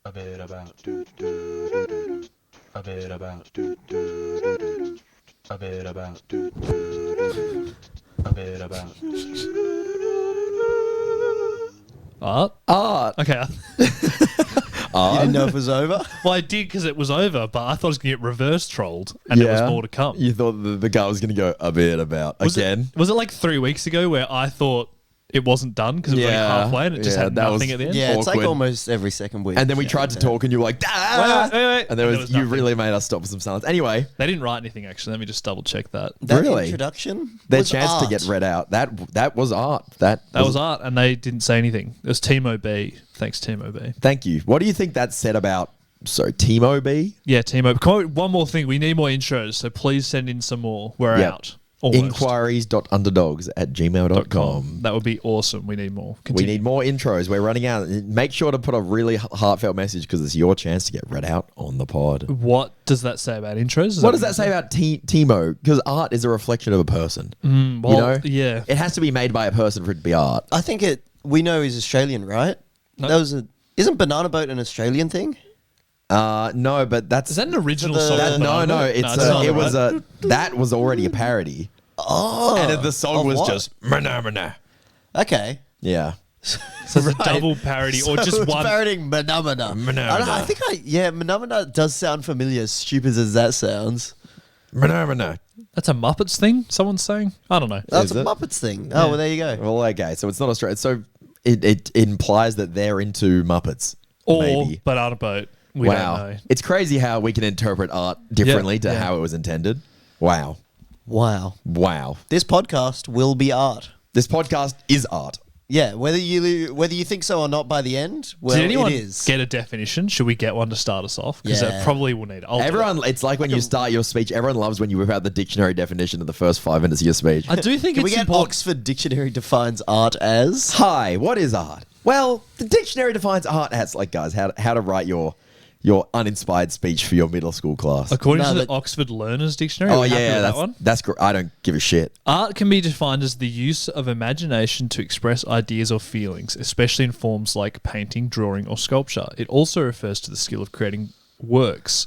A bit about do do do do. A bit about do do do do. A bit about do do do do. A bit about. Art? Art. Okay. You didn't know if it was over? Well, I did because it was over, but I thought it was going to get reverse trolled and there was more to come. You thought the guy was going to go a bit about Was again. was it like 3 weeks ago where I thought it wasn't done because it was only halfway and it just had that nothing was- at the end? Yeah, it's like Awkward. almost every second week. And then we tried to talk, and you were like, "Ah!" Wait. And there was you nothing. really made us stop for some silence. Anyway, They didn't write anything, actually. Let me just double check that. That really? introduction their was chance to art. get read out. That was art. That Was art, and they didn't say anything. It was Timo B. Thanks, Timo B. Thank you. What do you think that said about? Sorry, Timo B. Yeah, Timo. Come on, one more thing. We need more intros, so please send in some more. We're Yep. out. Almost. Inquiries.underdogs@gmail.com. That would be awesome. We need more. We Continue. need more intros. We're running out. Make sure to put a really heartfelt message because it's your chance to get read out on the pod. What does that say about intros? What does that say about Timo? Because art is a reflection of a person. Well, you know? yeah. It has to be made by a person for it to be art. I think we know he's Australian, right? No. Isn't Banana Boat an Australian thing? No, but that's Is that an original the- song? that- that was already a parody. Oh. And the song of was what? just mana. Okay. Yeah. So it's a double parody or So just it's one. parodying Manamana. I don't know, I think Manamana does sound familiar, as stupid as that sounds. Mana. That's a Muppets thing. Someone's saying. I don't know. That's Is a it? Muppets thing. Oh, well, there you go. Well, okay, so it's not Australian. So it implies that they're into Muppets. Or maybe. Banana Boat. We don't know. It's crazy how we can interpret art differently to how it was intended. Wow. Wow. This podcast will be art. This podcast is art. Yeah, whether you think so or not by the end, well, Did anyone it is. get a definition? Should we get one to start us off? Because Yeah. that probably will need it. I'll do it. Everyone, it's like when you start your speech, everyone loves when you whip out the dictionary definition of the first 5 minutes of your speech. I do think Can we it's get important. Oxford Dictionary defines art as? Hi, what is art? Well, the dictionary defines art as, like, guys, how to write your uninspired speech for your middle school class. According No, to the but- Oxford Learners Dictionary. Oh are we happy yeah, with that one. that's great. I don't give a shit. Art can be defined as the use of imagination to express ideas or feelings, especially in forms like painting, drawing, or sculpture. It also refers to the skill of creating works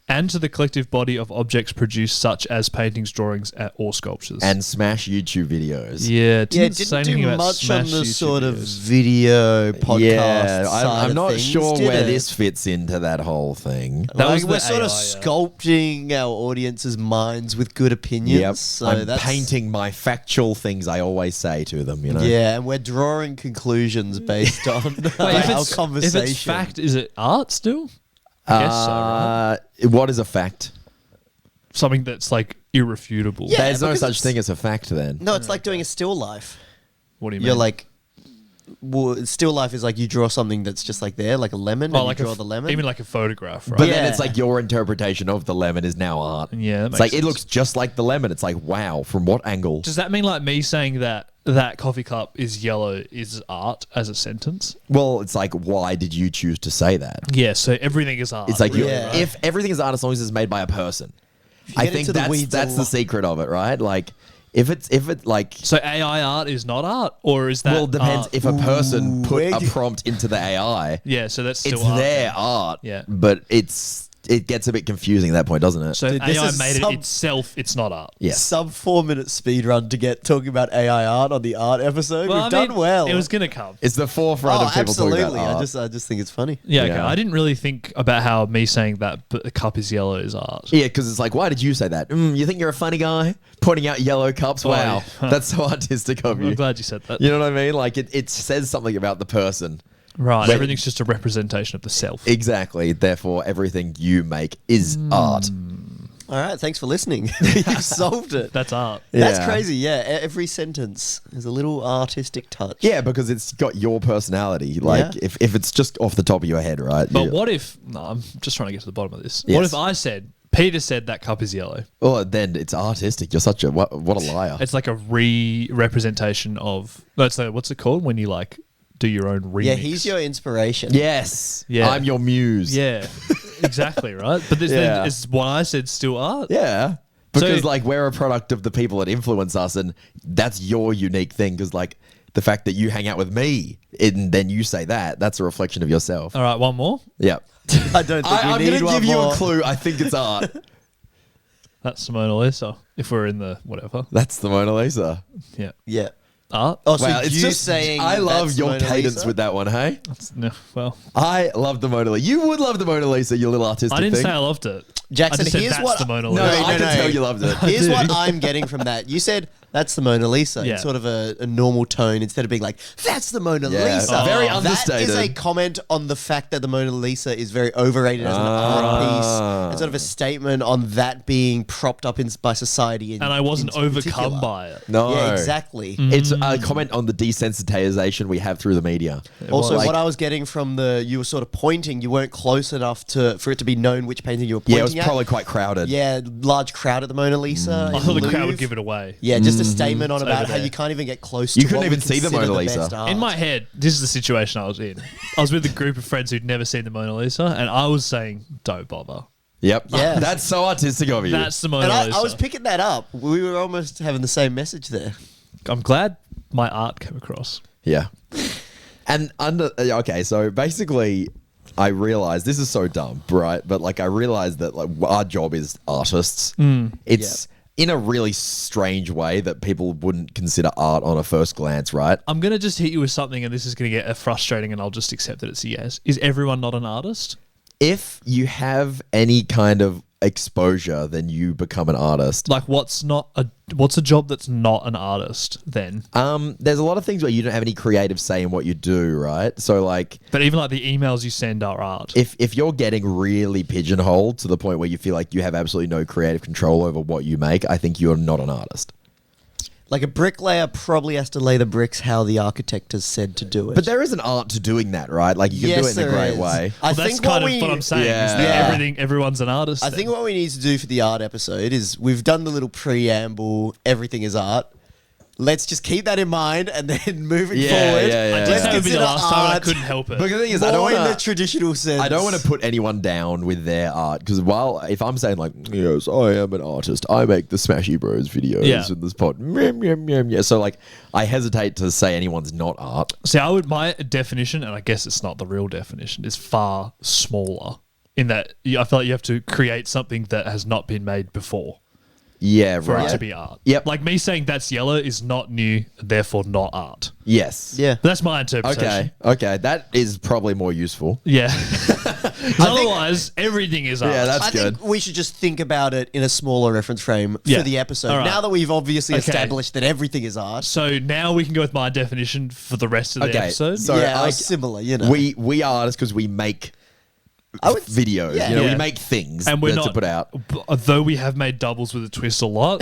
and to the collective body of objects produced such as paintings, drawings, or sculptures. And smash YouTube videos. yeah, it Yeah, didn't it say didn't anything do about much on Smash the YouTube sort of videos. video podcast Yeah, side I'm of not things, sure did where it? this fits into that whole thing. That Like, was we're the sort of AI, yeah. sculpting our audience's minds with good opinions. Yep, So I'm that's painting my factual things I always say to them. You know. Yeah, and we're drawing conclusions based on Wait, our conversation. If it's fact, is it art still? I guess so, right? What is a fact? Something that's like irrefutable. Yeah, There's no because such it's- thing as a fact. Then No, it's like doing a still life. What do you mean? You're like, well, still life is like you draw something that's just like there, like a lemon, and like you draw the lemon. Even like a photograph, right? But Yeah. then it's like your interpretation of the lemon is now art. Yeah, that it's makes like it sense. looks just like the lemon. It's like, wow, from what angle? Does that mean like me saying that coffee cup is yellow is art as a sentence? Well, it's like, why did you choose to say that? Yeah, so everything is art. It's like really, Yeah. right? if everything is art as long as it's made by a person. I get think into the that's weeds a the lot. secret of it, right? Like if it like so AI art is not art, or is that? well, it depends art? if a person put where a do- prompt into the AI. Yeah, so that's still It's art. their art, Yeah. but it gets a bit confusing at that point, doesn't it? So Dude, this AI is made some- it itself. It's not art. yeah. Sub 4-minute speed run to get talking about AI art on the art episode. Well, We've I mean, done well. It was gonna come. It's the forefront oh, of people absolutely. talking about art. I just think it's funny. Yeah, okay. Yeah. I didn't really think about how me saying that the cup is yellow is art. Yeah, because it's like, why did you say that? You think you're a funny guy pointing out yellow cups? Oh, Wow, yeah. that's so artistic of I'm you. glad you said that. You know what I mean? Like it says something about the person. Right, When- everything's just a representation of the self. Exactly. Therefore, everything you make is art. All right, thanks for listening. You've solved it. That's art. That's Yeah. crazy. Yeah, every sentence is a little artistic touch. Yeah, because it's got your personality. Like Yeah. if it's just off the top of your head, right? But you- what if? No, I'm just trying to get to the bottom of this. Yes. What if I said Peter said that cup is yellow? Oh, then it's artistic. You're such a what a liar. It's like a re-representation of. No, it's like, what's it called when you like do your own remix? Yeah, he's your inspiration. Yes. Yeah. I'm your muse. Yeah, exactly right. But this Yeah. then is what I said still art. Yeah. Because So- like we're a product of the people that influence us, and that's your unique thing. Because like the fact that you hang out with me and then you say that's a reflection of yourself. All right, one more. Yep. I don't think I'm we going need to one give you more. a clue. I think it's art. That's the Mona Lisa. If we're in the whatever. That's the Mona Lisa. Yeah. Yeah. Art? Oh, so Wow, it's you just saying I love that's your Mona cadence Lisa? with that one, hey? No, well, I love the Mona Lisa. You would love the Mona Lisa, you little artistic I didn't thing. say I loved it. Jackson, I just said here's that's what the Mona no, Lisa. I can tell you loved it. Here's do. what I'm getting from that. You said that's the Mona Lisa Yeah. in sort of a normal tone instead of being like, that's the Mona Yeah. Lisa. Very That understated. is a comment on the fact that the Mona Lisa is very overrated as an art piece and sort of a statement on that being propped up by society. And I wasn't in overcome particular. by it. No. Yeah, exactly. It's a comment on the desensitization we have through the media. Also, was. what I was getting from you were sort of pointing, you weren't close enough for it to be known which painting you were pointing Yeah, it was at. probably quite crowded. Yeah, large crowd at the Mona Lisa. I in thought the crowd Louvre. would give it away. Yeah, just a statement on It's about over how there. you can't even get close You to couldn't what even we see the consider Mona Lisa. best art. In my head, this is the situation I was in. I was with a group of friends who'd never seen the Mona Lisa, and I was saying, don't bother. Yep. Yeah. That's so artistic of you. That's the Mona And Lisa. I was picking that up. We were almost having the same message there. I'm glad my art came across. Yeah. And okay, so basically I realized this is so dumb, right? But like I realized that like our job is artists. It's in a really strange way that people wouldn't consider art on a first glance, right? I'm going to just hit you with something, and this is going to get frustrating, and I'll just accept that it's a yes. Is everyone not an artist? If you have any kind of exposure, then you become an artist. Like, what's a job that's not an artist then? There's a lot of things where you don't have any creative say in what you do, right? So like But even like the emails you send are art. if you're getting really pigeonholed to the point where you feel like you have absolutely no creative control over what you make, I think you're not an artist. Like a bricklayer probably has to lay the bricks how the architect has said to do it. But there is an art to doing that, right? Like you can Yes, do it in a there great is. way. I Well, that's think kind what of what I'm saying. Is Yeah. that everyone's an artist. I then. think what we need to do for the art episode is we've done the little preamble, everything is art. Let's just keep that in mind and then moving Yeah, forward. yeah, yeah. I Let's did that would be the consider last time, and I art couldn't help it. But the thing is, I don't more in the want to. traditional sense. I don't want to put anyone down with their art because if I'm saying like, yes, I am an artist, I make the Smashy Bros videos Yeah. in this pod, yeah. So like, I hesitate to say anyone's not art. See, my definition, and I guess it's not the real definition, is far smaller. In that, I feel like you have to create something that has not been made before Yeah, for right. it to be art. Yep. Like me saying that's yellow is not new, therefore not art. Yes. Yeah. But that's my interpretation. Okay. That is probably more useful. Yeah. 'Cause otherwise, everything is art. Yeah, that's I good. think we should just think about it in a smaller reference frame Yeah. for the episode. All right. Now that we've obviously Okay. established that everything is art. So now we can go with my definition for the rest of the Okay, episode. so yeah, I- similar, you know. We are artists because we make I would- videos. yeah. You know, Yeah. we make things and we're to not put out. Though we have made doubles with a twist a lot,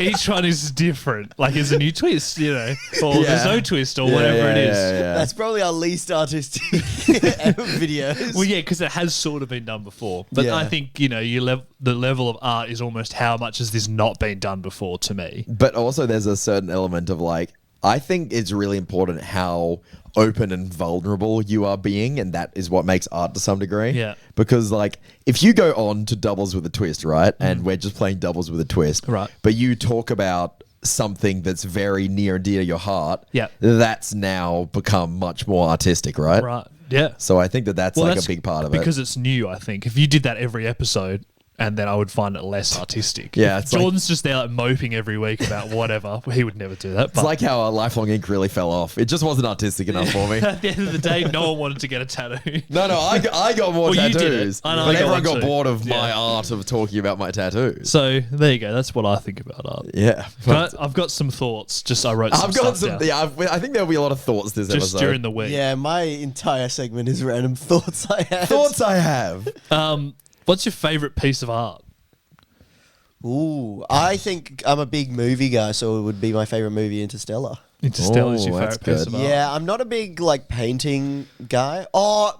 each one is different. Like there's a new twist, you know, or there's no twist, or whatever it is. That's probably our least artistic videos. Well, yeah, because it has sort of been done before. But Yeah. I think the level of art is almost how much has this not been done before to me. But also, there's a certain element of like, I think it's really important how open and vulnerable you are being, and that is what makes art to some degree. Yeah. Because like, if you go on to doubles with a twist, right, and we're just playing doubles with a twist, Right. but you talk about something that's very near and dear to your heart, Yeah. that's now become much more artistic, right? Right. Yeah. So I think that's Well, like that's a big part of it. because it's new. I think if you did that every episode, and then I would find it less artistic. Yeah, If it's like- Jordan's just there like moping every week about whatever. He would never do that. It's like how Lifelong Ink really fell off. It just wasn't artistic enough for me. at the end of the day, no one wanted to get a tattoo. No, I got more Well, you did it. tattoos. I know, but I got everyone one got too. bored of my Yeah. art of talking about my tattoos. So there you go. That's what I think about art. Yeah. But I've got some thoughts. Just I wrote some I've got stuff some. down. Yeah, I think there'll be a lot of thoughts this Just episode. during the week. Yeah, my entire segment is random thoughts I had. Thoughts I have. What's your favorite piece of art? Ooh, I think I'm a big movie guy, so it would be my favorite movie, Interstellar. Interstellar is Oh, your that's favorite piece good. of art. Yeah, I'm not a big like painting guy. Oh,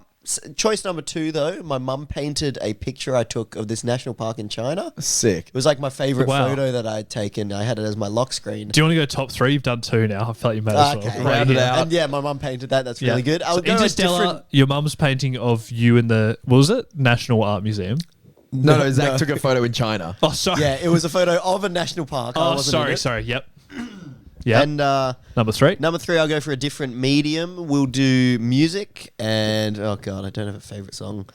choice number 2 though. My mum painted a picture I took of this national park in China. Sick. It was like my favorite Wow. photo that I'd taken. I had it as my lock screen. Do you want to go top 3? You've done 2 now. I felt you may as well. Okay. Round it out. And yeah, my mum painted that. That's really good. I So would go a Interstellar, different. your mum's painting of you in the, what was it? National Art Museum. No, Zach took a photo in China. Oh, sorry. Yeah, it was a photo of a national park. I Oh, wasn't in sorry, it. sorry. Yep. Yeah. And Number 3. number 3, I'll go for a different medium. We'll do music. And, oh, God, I don't have a favourite song.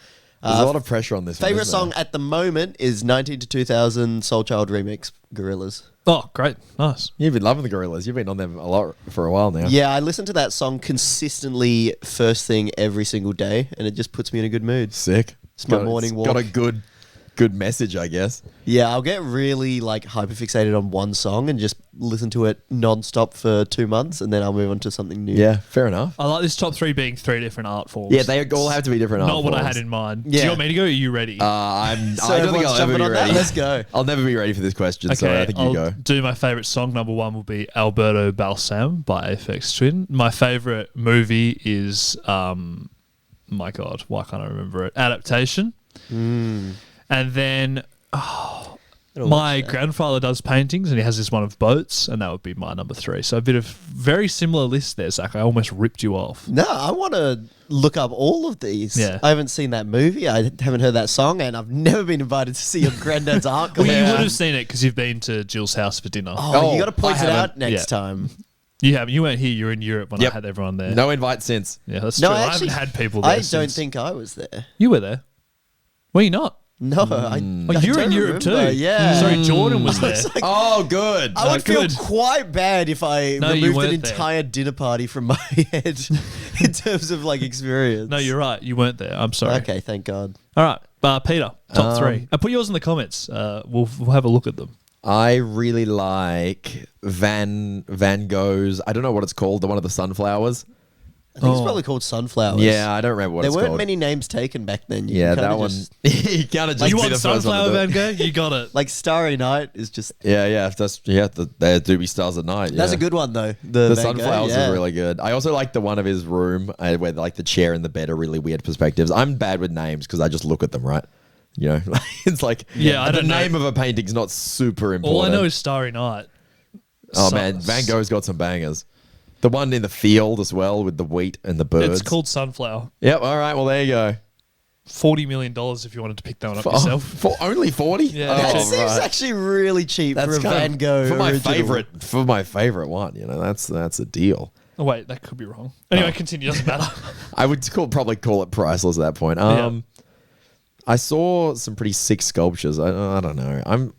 There's a lot of pressure on this one, Favourite isn't there? song at the moment is 19 to 2000 Soul Child remix, Gorillaz. Oh, great. Nice. You've been loving the Gorillas. You've been on them a lot for a while now. Yeah, I listen to that song consistently first thing every single day, and it just puts me in a good mood. Sick. It's my morning walk. Got a good message, I guess. Yeah, I'll get really like hyperfixated on one song and just listen to it non-stop for 2 months, and then I'll move on to something new. Yeah, fair enough. I like this top 3 being 3 different art forms. Yeah, they all have to be different. Not art what I forms. had in mind. Do Yeah. you want me to go? Or are you ready? I don't think everyone's I'll ever jumping be on that? ready. Let's go. I'll never be ready for this question, so I think you I'll go. do my favourite song. Number 1 will be Alberto Balsam by Aphex Twin. My favourite movie is, my God, why can't I remember it? Adaptation. And then my grandfather does paintings, and he has this one of boats, and that would be my number 3. So a bit of very similar list there, Zach. I almost ripped you off. No, I want to look up all of these. Yeah. I haven't seen that movie. I haven't heard that song, and I've never been invited to see your granddad's art Well, you collection. would have seen it because you've been to Jill's house for dinner. Oh, you got to I point it out haven't. next Yeah. time. You haven't. You weren't here. You were in Europe when Yep. I had everyone there. No invite since. Yeah, that's No, true. I I actually haven't had people there I don't since. think I was there. You were there. Were you not? No, I Oh, I you were in don't Europe remember. too. Yeah. Sorry, Jordan was I there. was like, Oh, good. I would good. feel quite bad if I No, you removed an weren't there. entire dinner party from my head in terms of like experience. No, you're right. You weren't there. I'm sorry. Okay, thank God. All right, Peter, top 3. Put yours in the comments. We'll have a look at them. I really like Van Gogh's. I don't know what it's called. The one of the sunflowers. I think it's Oh. probably called Sunflowers. Yeah, I don't remember what There it's weren't called. many names taken back then. You Yeah, can that kinda one. just- You kind of just You be want the first one Sunflower to do Van it. Gogh? You got it. like Starry Night is just. Yeah. There do be stars at night. That's yeah. a good one though. The Van Gogh, sunflowers yeah. is really good. I also like the one of his room where like the chair and the bed are really weird perspectives. I'm bad with names because I just look at them, right? You know, it's like Yeah, I the don't know. name of a painting's not super important. All I know is Starry Night. oh Sun- man, Van Gogh's got some bangers. The one in the field as well with the wheat and the birds. It's called Sunflower. Yep. All right. Well, there you go. $40 million if you wanted to pick that one up For, yourself. for only 40. Yeah, Oh, that's That Oh, seems right. actually really cheap That's for a kind Van of- Gogh for my original. favorite one. You know, that's a deal. Oh, wait, that could be wrong. Anyway, continue. Doesn't matter. I would probably call it priceless at that point. Yeah. I saw some pretty sick sculptures. I don't know.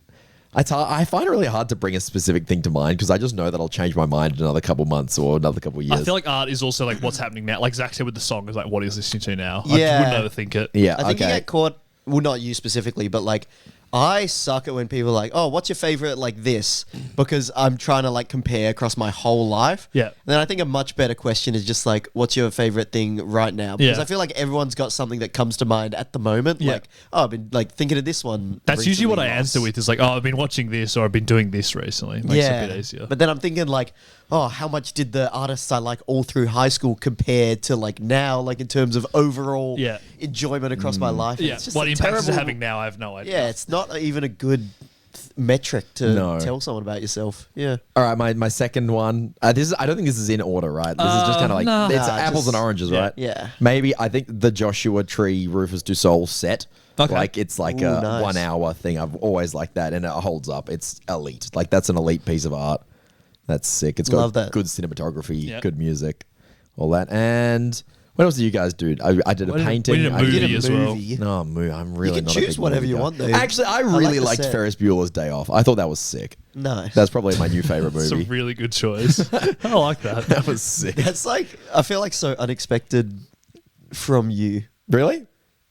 I find it really hard to bring a specific thing to mind because I just know that I'll change my mind in another couple months or another couple years. I feel like art is also like what's happening now. Like Zach said with the song, is like what he's listening to now. Yeah. I wouldn't overthink it. yeah, I think you okay. get caught. Well, not you specifically, but like I suck at when people are like, "Oh, what's your favorite like this?" Because I'm trying to like compare across my whole life. Yeah. And then I think a much better question is just like, "What's your favorite thing right now?" Because Yeah. I feel like everyone's got something that comes to mind at the moment. Yeah. Like, "Oh, I've been like thinking of this one." That's usually what I recently, answer Ross." with is like, oh, I've been watching this or I've been doing this recently. Makes it a bit easier. But then I'm thinking like, oh, how much did the artists I like all through high school compare to like now, like in terms of overall Yeah. enjoyment across my life? And yeah, it's just what a impact is it terrible- having now? I have no idea. Yeah, it's not even a good metric to No. tell someone about yourself. Yeah. All right, my second one. I don't think this is in order, right? This is just kind of like no. it's Nah, apples just- and oranges, yeah. right? Yeah. Maybe I think the Joshua Tree Rufus Du Sol set. Okay. Like it's like Ooh, a nice. 1 hour thing. I've always liked that, and it holds up. It's elite. Like that's an elite piece of art. That's sick. It's got Love that. good cinematography, Yeah. good music, all that. And what else did you guys do? I did a We did a- painting. we did a I movie Did a as well. movie. No, I'm really You can not a choose big whatever movie you guy. want, though. Actually, I like really the liked set. Ferris Bueller's Day Off. I thought that was sick. Nice. That's probably my new favorite It's a movie. really good choice. I like that. That was sick. That's like, I feel like so unexpected from you. Really?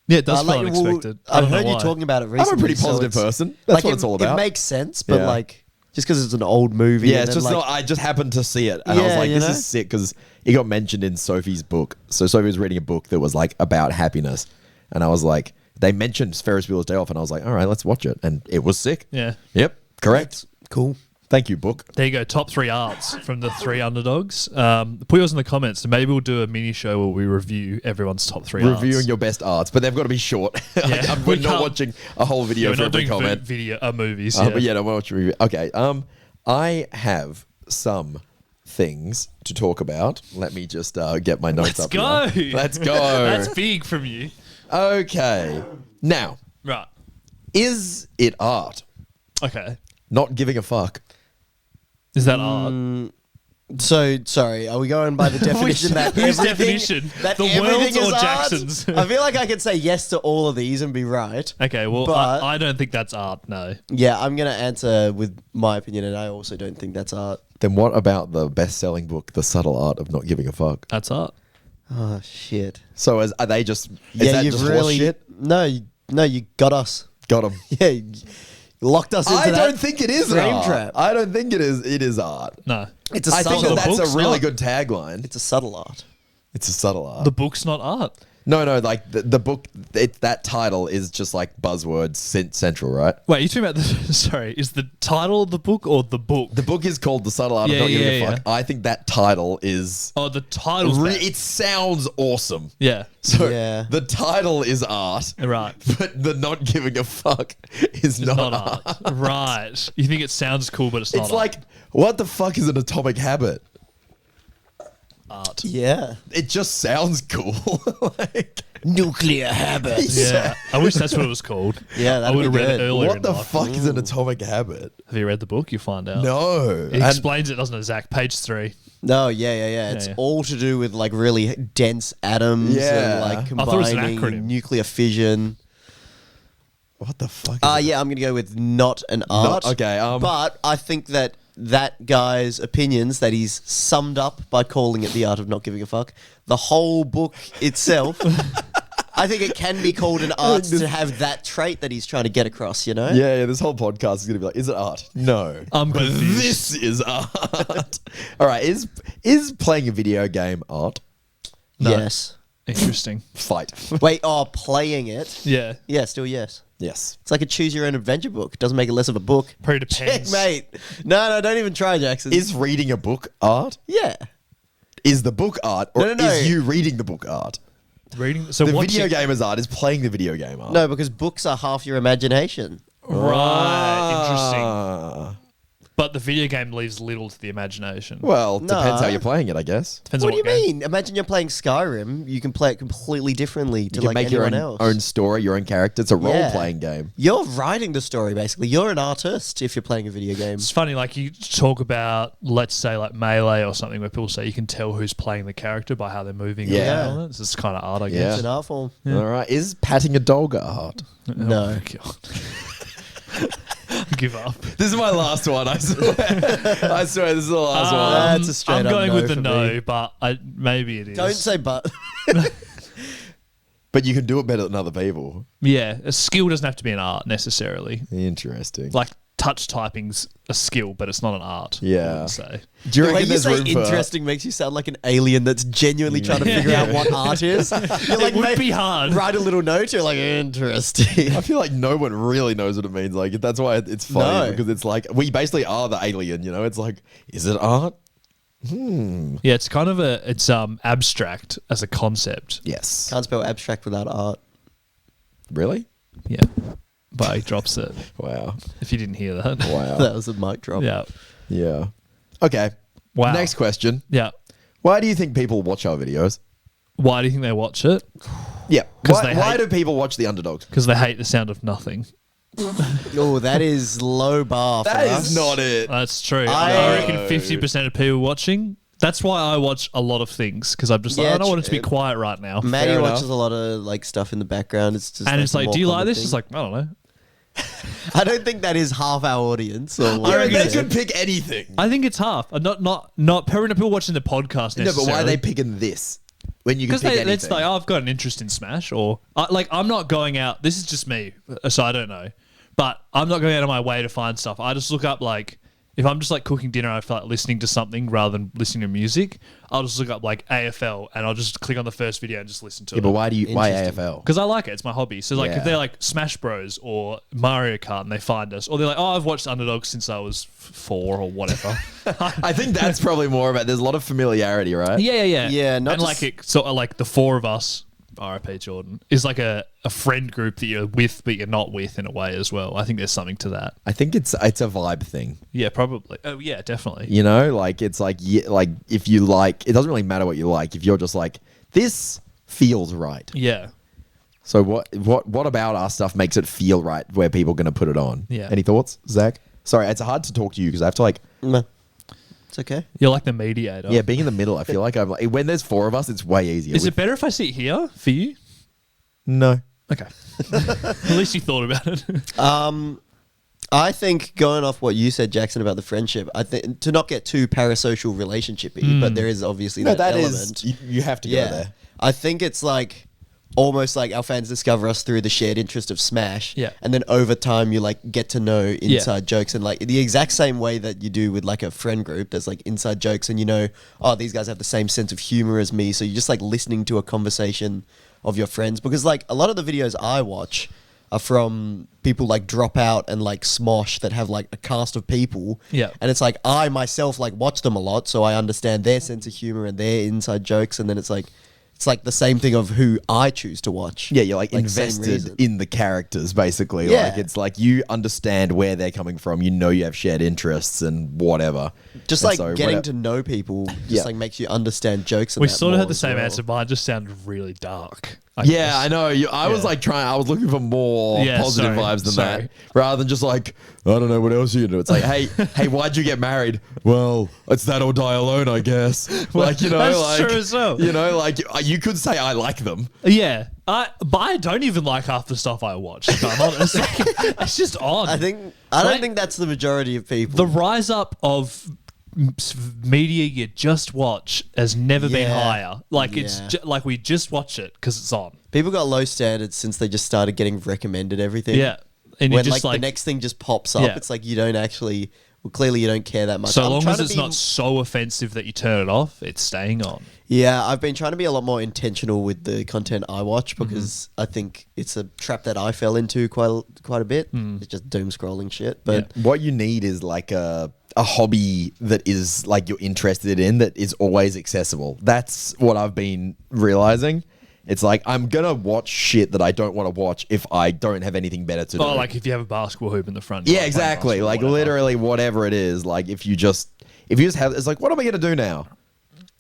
Yeah, it does feel Like, well, unexpected. I I've don't know heard you why. talking about it recently. I'm a pretty so positive it's- person. That's like what it's all about. It makes sense, but Yeah. like, just because it's an old movie. Yeah, and it's then, just like, not, I just happened to see it, and I was Yeah, like, you "This know? is sick" because it got mentioned in Sophie's book. So Sophie was reading a book that was like about happiness, and I was like, they mentioned Ferris Bueller's Day Off, and I was like, "All right, let's watch it," and it was sick. Yeah. Yep. Correct. cool. Thank you, book. There you go. Top 3 arts from the 3 underdogs. Put yours in the comments, and maybe we'll do a mini show where we review everyone's top 3 arts. Reviewing your best arts, but they've got to be short. Yeah, We're we not can't- watching a whole Yeah, video we're for not every doing comment. video movies. But yeah, no, we're watching review. Okay. I have some things to talk about. Let me just get my notes Let's up. go. here. Let's go. That's big from you. Okay. Now, Right. is it art? Okay. Not giving a fuck. Is that art? So sorry, are we going by the definition that Whose everything- definition? that The everything world's is or art? Jackson's? I feel like I could say yes to all of these and be right. Okay, well, But- I don't think that's art. No. Yeah, I'm gonna answer with my opinion, and I also don't think that's art. Then what about the best-selling book, The Subtle Art of Not Giving a Fuck? That's art. Oh shit! So are they just? Is Yeah, that you've just really horseshit? no, you got us. Got them. Yeah, you locked us into I that. don't think it is frame art. trap. I don't think it is. It is art. No. It's a I think subtle. that's book's a really not. good tagline. It's a subtle art. It's a subtle art. The book's not art. No, like the book. That title is just like buzzwords central, right? Wait, you talking about the? Sorry, is the title of the book or the book? The book is called The Subtle Art Yeah, of Not Giving a yeah, Fuck. I think that title is. Oh, the title's bad. It sounds awesome. Yeah. So Yeah. the title is art, Right. but the not giving a fuck is It's not, not art. Right. You think it sounds cool, but it's not It's like, what the fuck is an atomic habit? art. Yeah. It just sounds cool. like, Nuclear habits. Yeah. I wish that's what it was called. Yeah, I that'd would have be read it good. earlier what in the life. fuck is an atomic habit? Have you read the book? You find out. No. It And- explains it, doesn't it, Zach? Page 3. No, yeah. It's yeah. all to do with like really dense atoms Yeah. and like I thought it was an combining acronym. nuclear fission. what the fuck? Is it? Yeah, I'm gonna go with not an art. okay, but I think that guy's opinions that he's summed up by calling it the art of not giving a fuck. The whole book itself, I think it can be called an art to have that trait that he's trying to get across. You know? Yeah, this whole podcast is gonna be like, is it art? No. I'm but confused. this is art. All right, is playing a video game art? No. Yes. Interesting. Fight. Wait. Oh, playing it. Yeah. Yeah. Still yes. yes. It's like a choose your own adventure book. It doesn't make it less of a book. Probably depends. Checkmate. No, don't even try, Jackson. Is reading a book art? yeah. Is the book art, or No. is you reading the book art? Reading. So The watching. video game is art. Is playing the video game art? No, because books are half your imagination. Right. Interesting. Ah. But the video game leaves little to the imagination. Well, depends Nah. how you're playing it, I guess. Depends What on do you game. mean? Imagine you're playing Skyrim. You can play it completely differently to You can like make your anyone own else. story, your own character. It's a Yeah. role-playing game. You're writing the story, basically. You're an artist if you're playing a video game. It's funny, like you talk about, let's say, like Melee or something, where people say you can tell who's playing the character by how they're moving. Yeah. around on it. So it's kind of art, I Yeah. guess. It's an art form. All right. Is patting a dog art? No. Oh, God. Give up. This is my last one. I swear. I swear, this is the last one. That's a straight I'm up going no with the for no, me. but maybe it is. Don't say but. But you can do it better than other people. Yeah, a skill doesn't have to be an art necessarily. Interesting. Like touch typing's a skill, but it's not an art. I Yeah. wouldn't say. do you The way reckon you there's say room for? interesting makes you sound like an alien that's genuinely trying to figure out what art is. You're like, It would mate, be hard. write a little note. You're like, interesting. I feel like no one really knows what it means. Like that's why it's funny No. because it's like we basically are the alien. You know, it's like, is it art? Yeah, it's kind of it's abstract as a concept. Yes. Can't spell abstract without art. Really? Yeah. But he drops it. Wow. If you didn't hear that. Wow. That was a mic drop. Yeah. Yeah. Okay. Wow. Next question. Yeah. Why do you think people watch our videos? Why do you think they watch it? Yeah. 'Cause Why, they why hate- do people watch the Underdogs? Because they hate the sound of nothing. Oh, that is low bar for That us. is not it. That's true. I- I reckon 50% of people watching. That's why I watch a lot of things because I'm just like, Yeah, I don't want it to be true. quiet right now. Maddie Fair watches enough. a lot of like stuff in the background. It's just And it's a like, more do you like common this? thing. It's like, I don't know. I don't think that is half our audience. Or I what reckon you they said. could pick anything. I think it's half. Not people watching the podcast No, necessarily. but why are they picking this when you can Because pick it's anything? like, oh, I've got an interest in Smash, or I'm not going out. This is just me, so I don't know. But I'm not going out of my way to find stuff. I just look up like if I'm just like cooking dinner, I feel like listening to something rather than listening to music. I'll just look up like AFL and I'll just click on the first video and just listen to yeah, it. but why Interesting. AFL? Because I like it. It's my hobby. So like Yeah. if they're like Smash Bros or Mario Kart and they find us, or they're like, oh, I've watched Underdogs since I was 4 or whatever. I think that's probably more about. There's a lot of familiarity, right? Yeah. Yeah, not and like just- it, sort of like the 4 of us, RIP Jordan, is like a friend group that you're with, but you're not with in a way as well. I think there's something to that. I think it's a vibe thing. Yeah, probably. Oh yeah, definitely. You know, like it's like like if you like, it doesn't really matter what you like. If you're just like, this feels right. Yeah. So what about our stuff makes it feel right? Where people are going to put it on? Yeah. Any thoughts, Zach? Sorry, it's hard to talk to you because I have to like. Meh. It's okay. You're like the mediator. Yeah, being in the middle, I feel like I'm like, when there's four of us, it's way easier. Is it better if I sit here for you? No. Okay. At least you thought about it. I think going off what you said, Jackson, about the friendship, I think to not get too parasocial relationshipy, but there is obviously that element. You have to go there. I think it's like almost like our fans discover us through the shared interest of Smash. Yeah. And then over time you like get to know inside jokes and like the exact same way that you do with like a friend group. There's like inside jokes and you know, oh, these guys have the same sense of humor as me. So you're just like listening to a conversation of your friends because like a lot of the videos I watch are from people like Dropout and like Smosh that have like a cast of people. Yeah. And it's like I myself like watch them a lot, so I understand their sense of humor and their inside jokes. And then it's like the same thing of who I choose to watch. Yeah, you're like same invested reason. in the characters, basically. Yeah. Like it's like you understand where they're coming from. You know you have shared interests and whatever. Just And like so getting whatever- to know people just Yeah. like makes you understand jokes. And We that sort of more had the as same well. answer. Mine just sounded really dark. I Yeah, guess. I know. I was Yeah. like I was looking for more Yeah, positive sorry, vibes than sorry. that, rather than just like, I don't know what else you do. It's like, hey, why'd you get married? Well, it's that or die alone, I guess. Like, you know, That's like true as well. You know, like you could say I like them. Yeah. But I don't even like half the stuff I watch, if I'm honest. Like, it's just odd. I don't think that's the majority of people. the rise up of media you just watch has never been Yeah. higher. Like it's Yeah. like we just watch it because it's on. People got low standards since they just started getting recommended everything. Yeah. And you When just like the next thing just pops up, Yeah. it's like you don't actually. Well, clearly you don't care that much. so I'm long trying as to it's be- not so offensive that you turn it off, it's staying on. Yeah, I've been trying to be a lot more intentional with the content I watch because I think it's a trap that I fell into quite a bit. It's just doom scrolling shit. But What you need is like a hobby that is like you're interested in that is always accessible. That's what I've been realizing. It's like I'm gonna watch shit that I don't want to watch if I don't have anything better to do. Oh, like if you have a basketball hoop in the front. Yeah, like exactly. basketball, Like whatever. literally whatever it is. Like if you just have, it's like, what am I going to do now?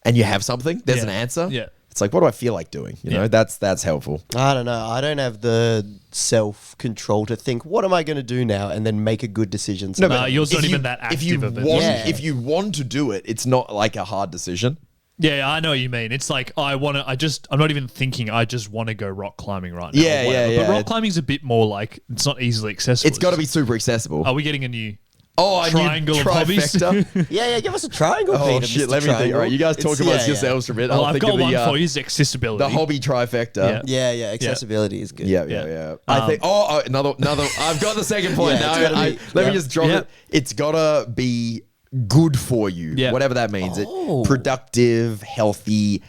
And you have something, there's Yeah. an answer. Yeah. It's like, what do I feel like doing? You know, Yeah. that's helpful. I don't know. I don't have the self-control to think, what am I going to do now? And then make a good decision. So No, yours if not you- even that if you active of a want, decision. if you want to do it, it's not like a hard decision. Yeah, I know what you mean. It's like I'm not even thinking. I just want to go rock climbing right now. Yeah, or whatever. yeah, But yeah. rock climbing's a bit more like it's not easily accessible. It's got to be super accessible. Are we getting a new a new triangle of hobbies? trifecta. yeah, give us a triangle. Oh Peter, shit! Mr. Let me think. Triangle. All right, you guys talk It's- amongst yeah, yourselves for a bit. Well, I'll I've think got of the, one for you. Is accessibility. the hobby trifecta. Yeah. Yeah, accessibility is good. Yeah. Yeah. I think. another. I've got the second point Yeah, now. it's gotta be- Let me yeah. just drop Yeah. it. It's gotta be good for you. Yeah. Whatever that means. Oh. It productive, healthy,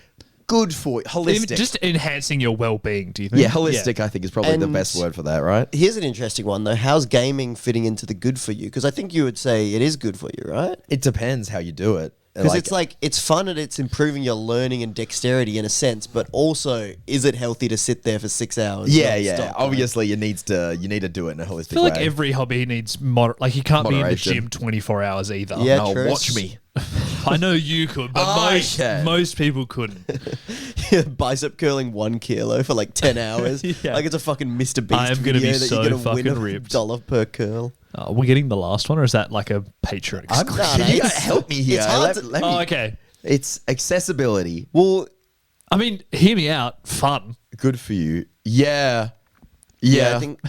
good for you. Holistic. Even just enhancing your well-being. Do you think? yeah, holistic. I think is probably the And- best word for that. Right. Here's an interesting one though. How's gaming fitting into the good for you? Because I think you would say it is good for you, right? It depends how you do it. Because it's like it's fun and it's improving your learning and dexterity in a sense, but also is it healthy to sit there for 6 hours? Yeah. non-stop, right? Obviously, you need to do it in a holistic I feel like way. every hobby needs like you can't be in the Moderation. gym 24 hours either. Yeah, no, true. watch me. I know you could, but I can. most people couldn't. Bicep curling 1 kilo for like 10 hours. Yeah. Like it's a fucking Mr. Beast I am gonna video be that so you're gonna fucking win ripped. $1 per curl. Are we getting the last one, or is that like a Patreon I'm, exclusive? can you it's- help me here? it's hard Let- to- let me- Oh, okay. It's accessibility. Well, I mean, hear me out. Fun. Good for you. Yeah. yeah, I think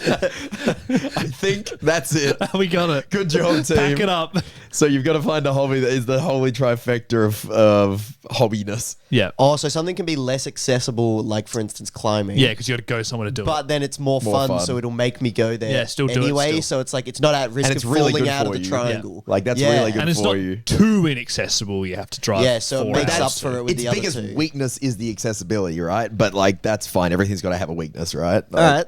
I think that's it. We got it. Good job, team. Pack it up. So you've got to find a hobby that is the holy trifecta of hobbiness. Yeah. also something can be less accessible, like for instance climbing. Yeah, because you got to go somewhere to do it. But then it's more More fun, fun. so it'll make me go there Yeah, still do it anyway. still. So it's like it's not at risk And of it's really falling good out of for the you. triangle. Like, that's Yeah. really good And it's for not you. too inaccessible. You have to drive. Yeah, so it 4 makes hours up to- for it with Its the other biggest two. weakness is the accessibility, right? But like that's fine. Everything's got to have a weakness, right? All right.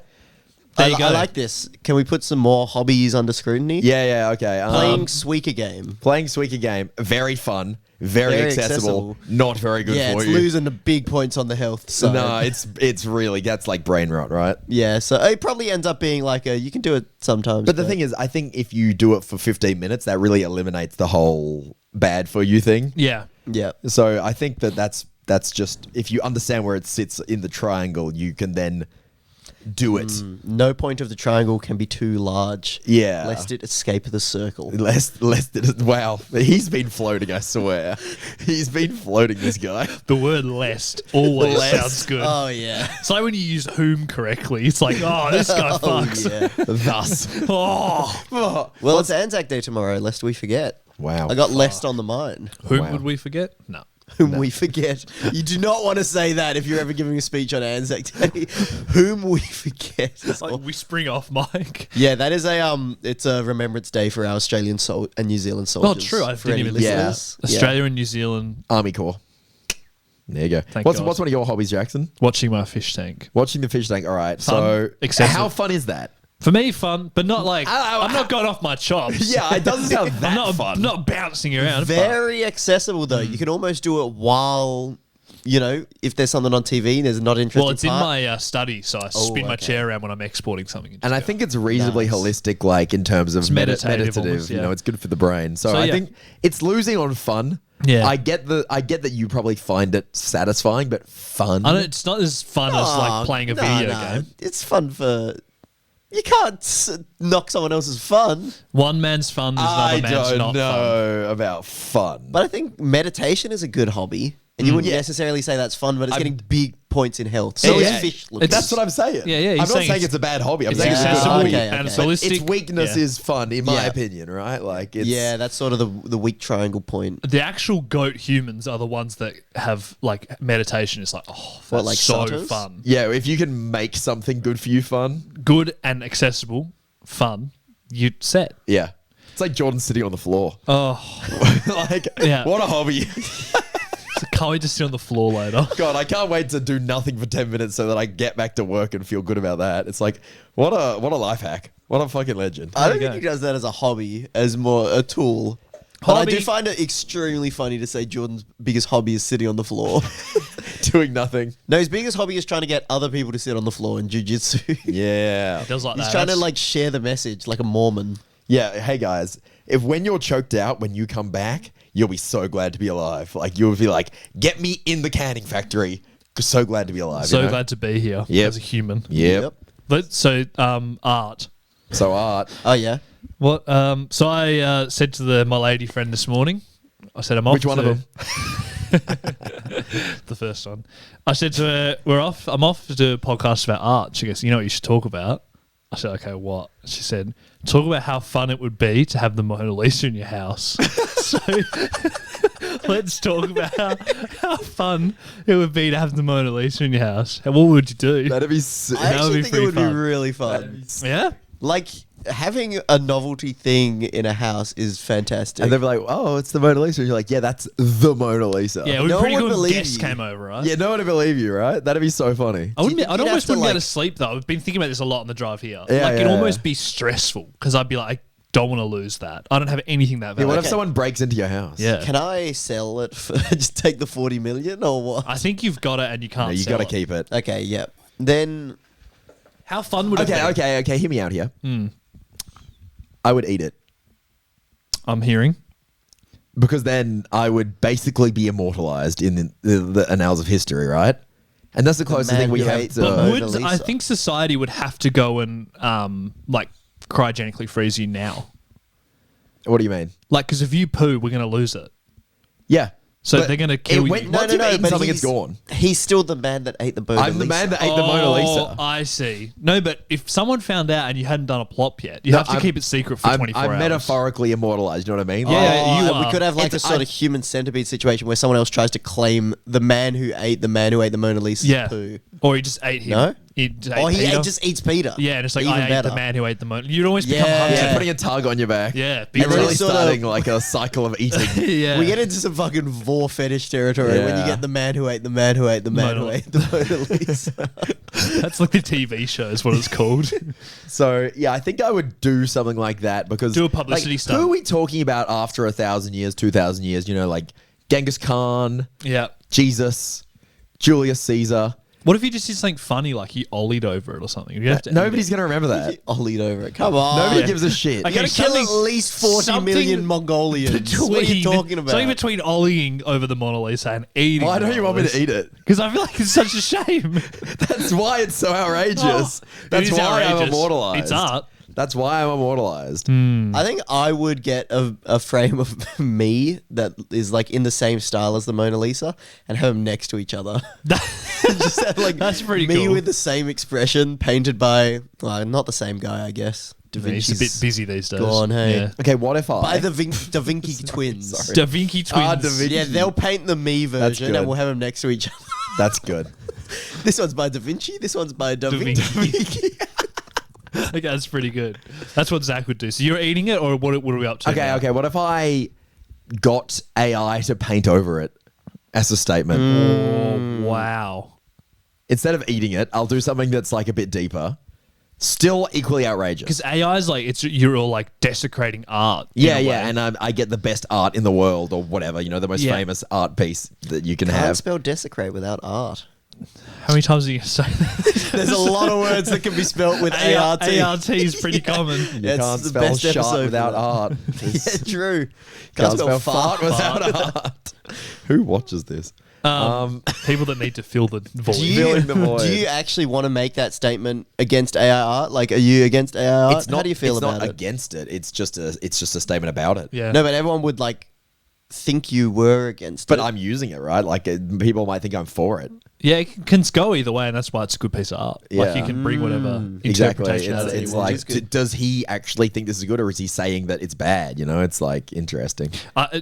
There you I go. like this. Can we put some more hobbies under scrutiny? Yeah. Okay. Playing Suika game. Playing Suika game, very fun, very, Very accessible, accessible. not very good Yeah, for it's you. losing the big points on the health side. No, it's really that's like brain rot, right? Yeah, so it probably ends up being like you can do it sometimes. But the thing is, I think if you do it for 15 minutes, that really eliminates the whole bad for you thing. Yeah. yeah. So I think that's just if you understand where it sits in the triangle, you can then do it. No point of the triangle can be too large. Yeah. Lest it escape the circle. Lest wow, he's been floating. I swear, he's been floating. This guy. The word "lest" always Lest. sounds good. Oh yeah. It's like when you use "whom" correctly. It's like, oh, this guy fucks. Yeah. Thus. Oh, Well, it's Anzac Day tomorrow, lest we forget. Wow. I got lest on the mind. whom Wow. would we forget? No. Whom we forget. You do not want to say that if you're ever giving a speech on Anzac Day. Whom we forget. It's Like we spring off, Mike. Yeah, that is it's a Remembrance Day for our Australian and New Zealand soldiers. Oh, true. I for didn't any even Yeah. listeners. Australia and New Zealand Army Corps. There you go. Thank What's God. one of your hobbies, Jackson? watching my fish tank. Watching the fish tank. All right. Fun, So excessive. how fun is that? For me, fun, but not like I'm not going off my chops. Yeah, it doesn't sound that I'm not fun. not bouncing around. but- Very accessible though. You can almost do it while, if there's something on TV and there's a not interesting well, it's in part. my study, so I spin my okay. chair around when I'm exporting something. And I think it's reasonably Nice. holistic, like in terms of It's meditative meditative. almost, yeah. It's good for the brain. So, So, I yeah. think it's losing on fun. Yeah. I get that you probably find it satisfying, but fun. I don't. It's not as fun as like playing a video game. It's fun for. You can't knock someone else's fun. One man's fun is I another man's don't not fun. know about fun. But I think meditation is a good hobby. And you wouldn't necessarily say that's fun, but it's getting big points in health. So Yeah. is fish looking. That's what I'm saying. Yeah, yeah, I'm he's not saying saying it's- it's a bad hobby. I'm It's saying it's a good accessible hobby. Okay, and okay. it's holistic. Its weakness Yeah. is fun, in my Yeah. opinion, right? Like, it's, Yeah, that's sort of the weak triangle point. The actual goat humans are the ones that have like meditation. It's like, oh, that's What, like so satos? fun, yeah. If you can make something good for you fun, good and accessible, fun. You set. yeah. It's like Jordan sitting on the floor. Oh, Like, Yeah. what a hobby. so can't we just sit on the floor later? God, I can't wait to do nothing for 10 minutes so that I get back to work and feel good about that. It's like, what a life hack. What a fucking legend. I don't you think go. he does that as a hobby, as more a tool. But I Hobby- do find it extremely funny to say Jordan's biggest hobby is sitting on the floor. Doing nothing. No, his biggest hobby is trying to get other people to sit on the floor in jiu-jitsu. Yeah. He does like He's that. trying to That's- like share the message like a Mormon. Yeah. Hey, guys, if when you're choked out, when you come back, you'll be so glad to be alive. Like, you'll be like, get me in the canning factory. So glad to be alive. so you know? glad to be here Yep. as a human. Yep. But so art. So art. Oh yeah. What? So I said to my lady friend this morning. I said I'm off. Which one of them? The first one. I said to her, I'm off to do a podcast about art. She goes, you know what you should talk about? I said, okay, what? She said, talk about how fun it would be to have the Mona Lisa in your house. So let's talk about how fun it would be to have the Mona Lisa in your house. And what would you do? That'd be I sick. That would actually be think it pretty would fun. be really fun. Yeah? Like having a novelty thing in a house is fantastic. And they'd be like, oh, it's the Mona Lisa. And you're like, yeah, that's the Mona Lisa. Yeah, it would No be pretty one good would when believe guests you. came over, right? Yeah, no one would believe you, right? That'd be so funny. I wouldn't. Do you think I'd you'd almost have to, wouldn't be able to like- sleep though. I've been thinking about this a lot on the drive here. Yeah, like it'd yeah, almost yeah. be stressful because I'd be like, I don't want to lose that. I don't have anything that Yeah, valuable. what if Okay. someone breaks into your house? Yeah. Can I sell it for just take the 40 million or what? I think you've got it and you can't. No, you sell got to it. keep it. Okay, yeah. Then How fun would it be? Okay. Hear me out here. I would eat it I'm hearing. because then I would basically be immortalized in the annals of history, right? And that's the closest man thing we who have ate to. the But Mona would I Lisa. think society would have to go and like cryogenically freeze you now? What do you mean? Like, because if you poo, we're going to lose it. Yeah. So But they're going to kill it you. went- Once you've eaten something, it's gone. He's still the man that ate the Mona I'm the Lisa. man that ate the Mona Lisa. I see. No, but if someone found out and you hadn't done a plop yet, you have to I'm- keep it secret for 24 I'm hours. metaphorically immortalized. You know what I mean? Yeah, Like, you We are. could have like It's- a sort I- of human centipede situation where someone else tries to claim the man who ate the Mona Lisa's Yeah. poo. Or he just ate him. No? He just Or ate he Peter. just eats Peter. Yeah, and it's like, Even I ate better. the man who ate the moon. You'd always become Yeah. hunted. yeah, putting a tug on your back. Yeah, You're And then really it's sort of- starting like a cycle of eating. yeah. We get into some fucking vor fetish territory when you Yeah. get the man who ate the man who ate the man who Mona- ate the Mona Lisa. That's like the TV show is what it's called. So yeah, I think I would do something like that because Do a publicity like, stunt. Who are we talking about after 1,000 years, 2,000 years? You know, like Genghis Khan, yeah. Jesus, Julius Caesar. What if he just did something funny, like he ollied over it or something? You have to Nobody's going to remember that. Ollied over it. Come on. Nobody gives a shit. Okay, You gotta kill something- at least 40 million something Mongolians. What are you talking about? Something between ollying over the Mona Lisa and eating. Why don't you want me to eat it? Because I feel like it's such a shame. That's why it's so outrageous. Oh, That's it is why I'm outrageous. immortalized. It's art. That's why I'm immortalized. I think I would get a frame of me that is like in the same style as the Mona Lisa and have them next to each other. Just have like That's pretty me cool. with the same expression painted by, well, not the same guy, I guess. Da He's Vinci's a bit busy these days. gone, hey. Yeah. Okay, what if I... By the Da Vinci twins. Sorry. Da Vinci twins. Ah, Da Vinci. Yeah, they'll paint the me version good. and we'll have them next to each other. That's good. This one's by Da Vinci, this one's by Da Da Vinci. Vinci. Okay, that's pretty good. That's what Zach would do. So you're eating it, or what are we up to? Okay, now? okay. What if I got AI to paint over it as a statement? Oh, wow. Instead of eating it, I'll do something that's like a bit deeper. Still equally outrageous. Because AI is like, you're all like desecrating art. in Yeah, a yeah, way. and I get the best art in the world or whatever, the most Yeah. famous art piece that you can Can't have. spell desecrate without art. How many times are you going to say that? There's a lot of words that can be spelt with ART. ART is pretty common. You Yeah, it's can't the spell best shot episode without for that. art. Yeah, true. Can't spell fart without art. Who watches this? People that need to fill the void. Filling the void. Do you actually want to make that statement against AI art? Like, are you against AI art? It's not, How do you feel it's about not it? against it. It's just a statement about it. Yeah. No, but everyone would like think you were against But it. I'm using it, right? Like people might think I'm for it. Yeah, it can go either way, and that's why it's a good piece of art. Like, Yeah. you can bring whatever Exactly. interpretation out of It's it. like, is good. does he actually think this is good, or is he saying that it's bad? It's like interesting.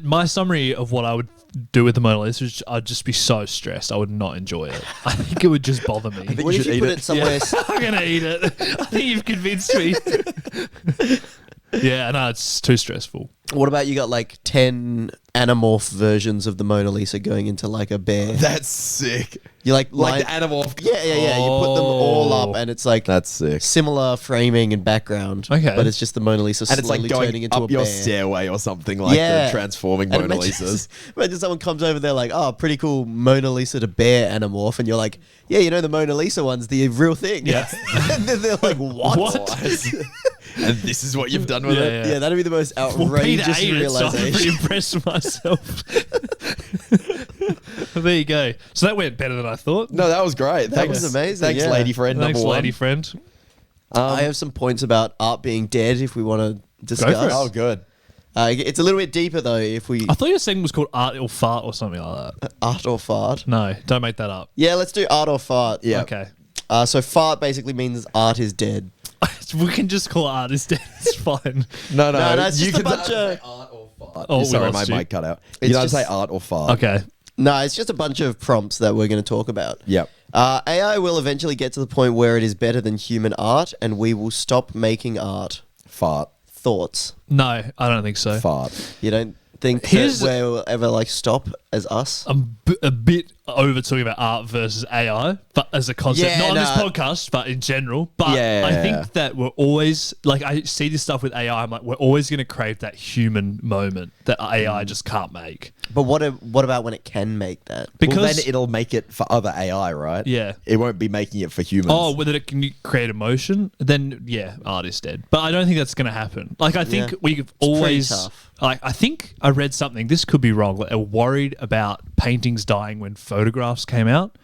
My summary of what I would do with the Mona Lisa is I'd just be so stressed. I would not enjoy it. I think it would just bother me. think what you if should you put eat it somewhere? I'm going to eat it. I think you've convinced me. Yeah, no, it's too stressful. What about you got like 10 anamorph versions of the Mona Lisa going into like a bear? That's sick. You like Like the animal. Yeah. You put them all Oh. up, and it's like That's sick. similar framing and background. Okay. but it's just the Mona Lisa And it's slowly like going turning into up a your bear. stairway or something like the transforming And Mona imagine- Lisas. Imagine someone comes over there like, oh, pretty cool Mona Lisa to bear anamorph, and you're like, yeah, the Mona Lisa one's the real thing. Yeah. And then they're like, what? And this is what you've done with it. Yeah, that'd be the most Well, Peter outrageous ate it, so I'm pretty realization. impressed with myself. There you go. So that went better than I thought. No, that was great. That was amazing, Thanks, yeah. lady friend Thanks, number one. lady friend. I have some points about art being dead if we want to discuss. for it. Oh, good. It's a little bit deeper though. If we I thought your segment was called Art or Fart or something like that. art or fart. No, don't make that up. Yeah, let's do art or fart. Yeah. Okay. So fart basically means art is dead. We can just call art is dead. It's fine. No, No, it's just a can bunch say of- art or fart. Oh, we Sorry, lost my you. mic cut out. It's You don't just- say art or fart. Okay. No, it's just a bunch of prompts that we're going to talk about. Yep. AI will eventually get to the point where it is better than human art, and we will stop making art. Fart. Thoughts? No, I don't think so. Fart. You don't think Here's- that we'll ever like stop as us? I'm a bit over talking about art versus AI, but as a concept, Yeah, not on this no. podcast, but in general. But Yeah. I think that we're always like, I see this stuff with AI. I'm like, we're always going to crave that human moment that AI just can't make. But what about when it can make that? Because Well, then it'll make it for other AI, right? Yeah. It won't be making it for humans. oh, whether it can create emotion, then yeah, art is dead. But I don't think that's going to happen. Like, I think Yeah. we've always tough. like, I think I read something. This could be wrong. Like, they're worried about paintings dying when photographs came out,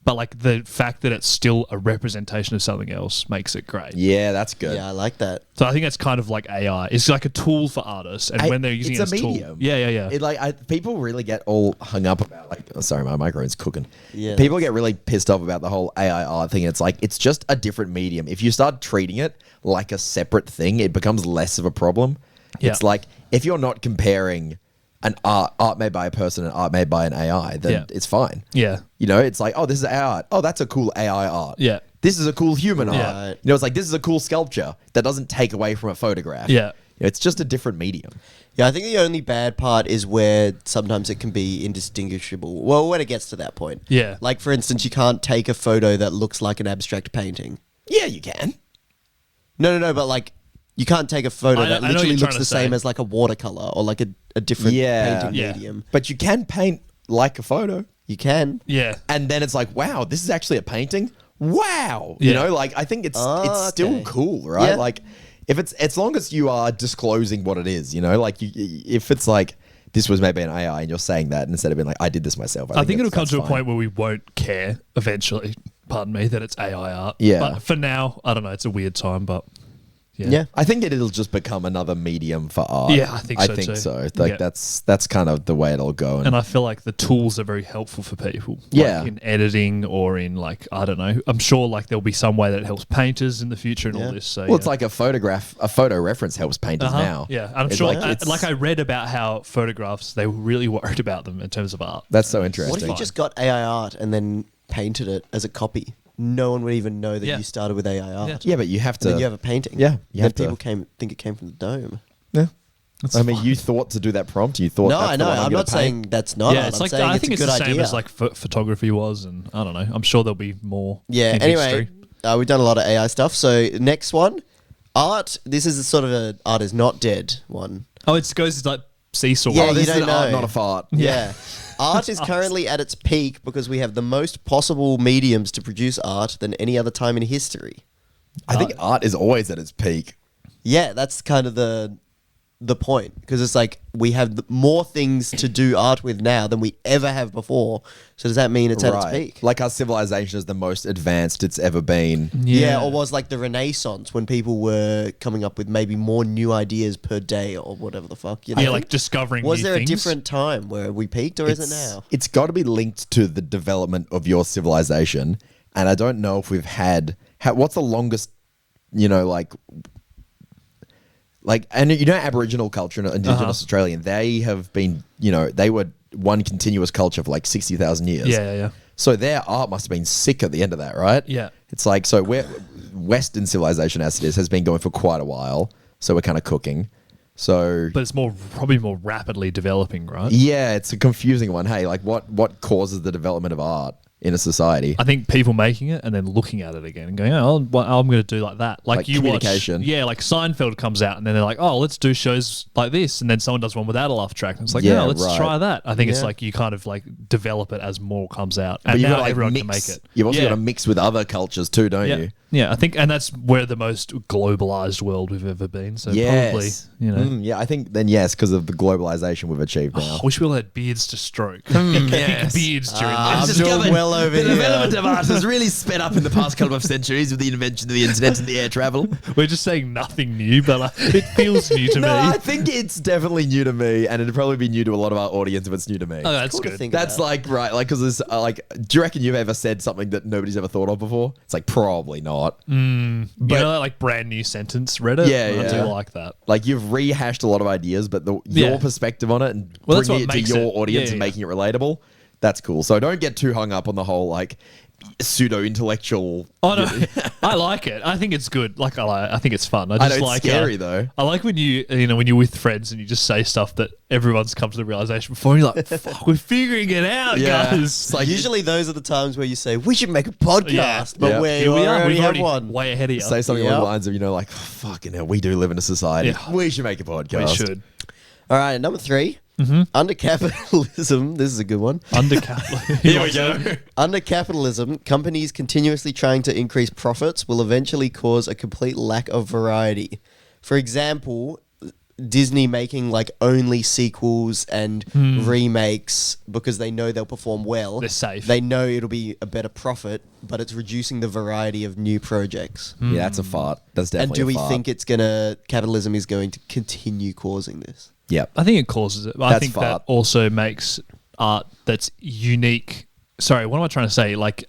but like the fact that it's still a representation of something else makes it great. Yeah, that's good. Yeah, I like that. So I think that's kind of like AI. It's like a tool for artists, and when they're using it's it as a a medium. tool, yeah. It people really get all hung up about like. Oh, sorry, my microphone's cooking. Yeah, people get really pissed off about the whole AI art thing. It's like it's just a different medium. If you start treating it like a separate thing, it becomes less of a problem. Yeah. It's like if you're not comparing an art made by a person and art made by an AI, then Yeah. it's fine. Yeah. It's like, oh, this is AI art. Oh, that's a cool AI art. Yeah. This is a cool human Yeah. art. It's like this is a cool sculpture that doesn't take away from a photograph. Yeah. It's just a different medium. Yeah, I think the only bad part is where sometimes it can be indistinguishable. Well, when it gets to that point. Yeah. Like, for instance, you can't take a photo that looks like an abstract painting. Yeah, you can. No, but like, you can't take a photo I know that what literally you're looks trying the to say. same as like a watercolor or like a different painting Yeah. medium. But you can paint like a photo. You can. Yeah. and then it's like, wow, this is actually a painting. Wow, Yeah. you know, like I think it's still okay. cool, right? Yeah. Like if it's as long as you are disclosing what it is, you know, like if it's like this was maybe an AI and you're saying that instead of being like I did this myself. I think it'll come that's to a fine. point where we won't care eventually, pardon me, that it's AI art. Yeah. But for now, I don't know, it's a weird time, but Yeah. I think it'll just become another medium for art. Yeah, I think so too. Like Yeah. that's kind of the way it'll go. And I feel like the tools are very helpful for people. Yeah. Like in editing or in like, I don't know. I'm sure like there'll be some way that helps painters in the future and all this. So well, it's like a photo reference helps painters now. Yeah, and I'm It's sure. like it's- I read about how photographs they were really worried about them in terms of art. That's so interesting. What if you just got AI art and then painted it as a copy? No one would even know that Yeah. you started with AI art. Yeah, but you have And then to. you have a painting. Yeah, you Then have to- people think it came from the dome. Yeah. That's I mean, fine. you thought to do that prompt. You thought. No, that's I the know. one I'm gonna not paint. saying that's not. Yeah, art. it's I'm like saying I it's think a it's good the same idea. as like photography was, and I don't know. I'm sure there'll be more. Yeah. in Anyway, history. we've done a lot of AI stuff. So next one, art. This is a sort of a art is not dead one. Oh, it goes like seesaw. Yeah, Oh, this you is don't an art, know. not a fart. Yeah. Art is currently at its peak because we have the most possible mediums to produce art than any other time in history. I think art is always at its peak. Yeah, that's kind of the point, because it's like we have more things to do art with now than we ever have before. So does that mean it's at its peak? Like our civilization is the most advanced it's ever been. Yeah, or was like the Renaissance when people were coming up with maybe more new ideas per day or whatever the fuck. You know? Yeah, like discovering. Was new there things. a different time where we peaked, or is it now? It's got to be linked to the development of your civilization, and I don't know if we've had. What's the longest? You know, like, and you know, Aboriginal culture and Indigenous Australian, they have been, you know, they were one continuous culture for like 60,000 years. Yeah. So their art must have been sick at the end of that, right? Yeah. It's like, so Western civilization as it is has been going for quite a while. So we're kind of cooking. So But it's probably more rapidly developing, right? yeah, it's a confusing one. Hey, like what causes the development of art in a society? I think people making it and then looking at it again and going, oh, well, I'm going to do like that. Like you communication. watch, yeah, like Seinfeld comes out and then they're like, oh, let's do shows like this. And then someone does one without a laugh track. And it's like, Yeah, yeah, let's right. try that. I think it's Yeah. like you kind of like develop it as more comes out. But And you've now got to, like, everyone mix, can make it. You've also Yeah. got to mix with other cultures too, don't Yeah. you? Yeah, I think, and that's where the most globalized world we've ever been. So probably, you know. Yeah, I think then yes, because of the globalization we've achieved now. I wish we all had beards to stroke. Big beards during I'm this. doing well over the here. development of art has really sped up in the past couple of centuries with the invention of the internet and the air travel. We're just saying nothing new, but it feels new to No, me. I think it's definitely new to me, and it'd probably be new to a lot of our audience if it's new to me. Oh, that's Cool to good. think That's about. like right, like because there's like, do you reckon you've ever said something that nobody's ever thought of before? It's like probably not. You know that like brand new sentence Reddit? Yeah, I yeah. do like that. Like you've rehashed a lot of ideas, but your Yeah. perspective on it and Well, that's bringing what it to makes your it- audience yeah, and yeah. making it relatable. That's cool. So don't get too hung up on the whole like pseudo intellectual. Oh no, I like it. I think it's good. Like I think it's fun. I know, just it's like scary, though. I like when when you're with friends and you just say stuff that everyone's come to the realization before. And you're like, "Fuck, we're figuring it out, Yeah. guys." It's like Usually those are the times where you say, we should make a podcast, Yeah. but Yeah. we Here we are. already We've have already one. way ahead of you. say something Yep. along the lines of, you know, like, fucking hell, we do live in a society. Yeah. We should make a podcast. We should. All right, number 3. Under capitalism, this is a good one. Under capital. Here we go. Under capitalism, companies continuously trying to increase profits will eventually cause a complete lack of variety. For example, Disney making like only sequels and remakes because they know they'll perform well. They're safe. They know it'll be a better profit, but it's reducing the variety of new projects. Yeah, that's a fart. That's And definitely do we a fart. think capitalism is going to continue causing this? Yeah. I think it causes it. But I That's think fart. that also makes art that's unique. Sorry, what am I trying to say? Like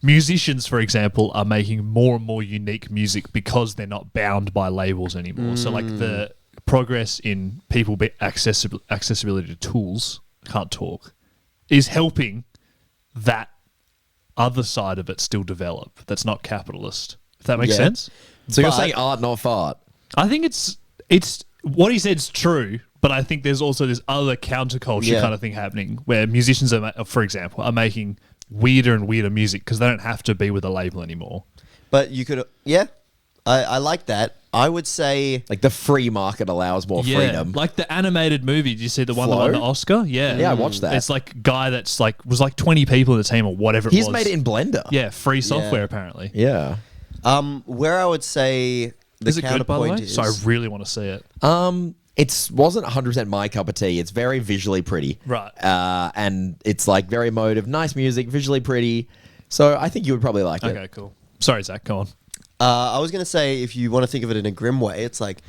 musicians, for example, are making more and more unique music because they're not bound by labels anymore. So like the progress in people accessibility to tools, can't talk, is helping that other side of it still develop. That's not capitalist. If that makes Yeah. sense. So you're But- saying art, not fart. I think it's what he said's true, but I think there's also this other counterculture Yeah. kind of thing happening where musicians for example, are making weirder and weirder music because they don't have to be with a label anymore. But you could, yeah, I like that. I would say Like the free market allows more freedom. like the animated movie. Did you see the one that Flow? won the Oscar? Yeah, Yeah, I watched that. It's like a guy that's like was like 20 people in the team or whatever. He's it was. made it in Blender. Yeah, free software Yeah. apparently. Yeah. where I would say the Is it good, by the way? counterpoint is. So I really want to see it. It wasn't 100% my cup of tea. It's very visually pretty. Right. And it's like very emotive, nice music, visually pretty. So I think you would probably like it. Okay, cool. Sorry, Zach. Go on. I was going to say, if you want to think of it in a grim way, it's like,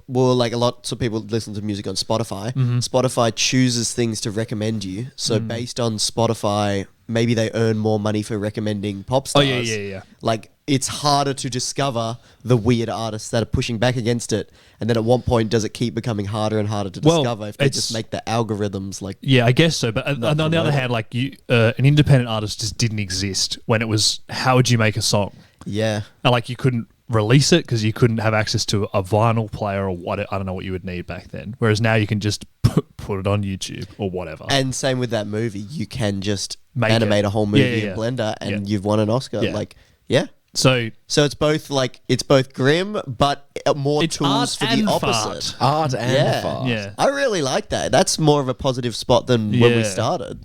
like a lot of people listen to music on Spotify. Mm-hmm. Spotify chooses things to recommend you. So based on Spotify, maybe they earn more money for recommending pop Oh, stars. yeah. Like, it's harder to discover the weird artists that are pushing back against it. And then at one point, does it keep becoming harder and harder to Well, discover if they it's- just make the algorithms like... Yeah, I guess so. But on the other promote it. hand, like you, an independent artist just didn't exist when it was. How would you make a song? Yeah. And like you couldn't release it because you couldn't have access to a vinyl player or what. I don't know what you would need back then. Whereas now you can just put it on YouTube or whatever. And same with that movie. You can just Make animate it. a whole movie Yeah. in Blender and Yeah. you've won an Oscar. Yeah. Like, yeah. So So it's both grim, but more It's tools art for the and opposite. fart. Art and Yeah. fart. Yeah. I really like that. That's more of a positive spot than when we Yeah. started.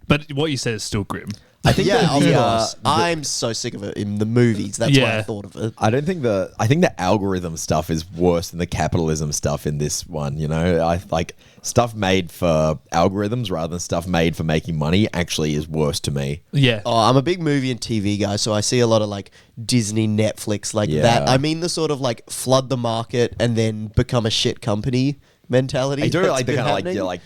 But what you said is still grim. I think Yeah, that of the, course. I'm so sick of it in the movies. That's why I Yeah. thought of it. I think the algorithm stuff is worse than the capitalism stuff in this one. You know, I like stuff made for algorithms rather than stuff made for making money actually is worse to me. Yeah. Oh, I'm a big movie and TV guy, so I see a lot of like Disney, Netflix, like Yeah. that. I mean, the sort of like flood the market and then become a shit company mentality. I do that's like the been kind of like, happening. yeah, like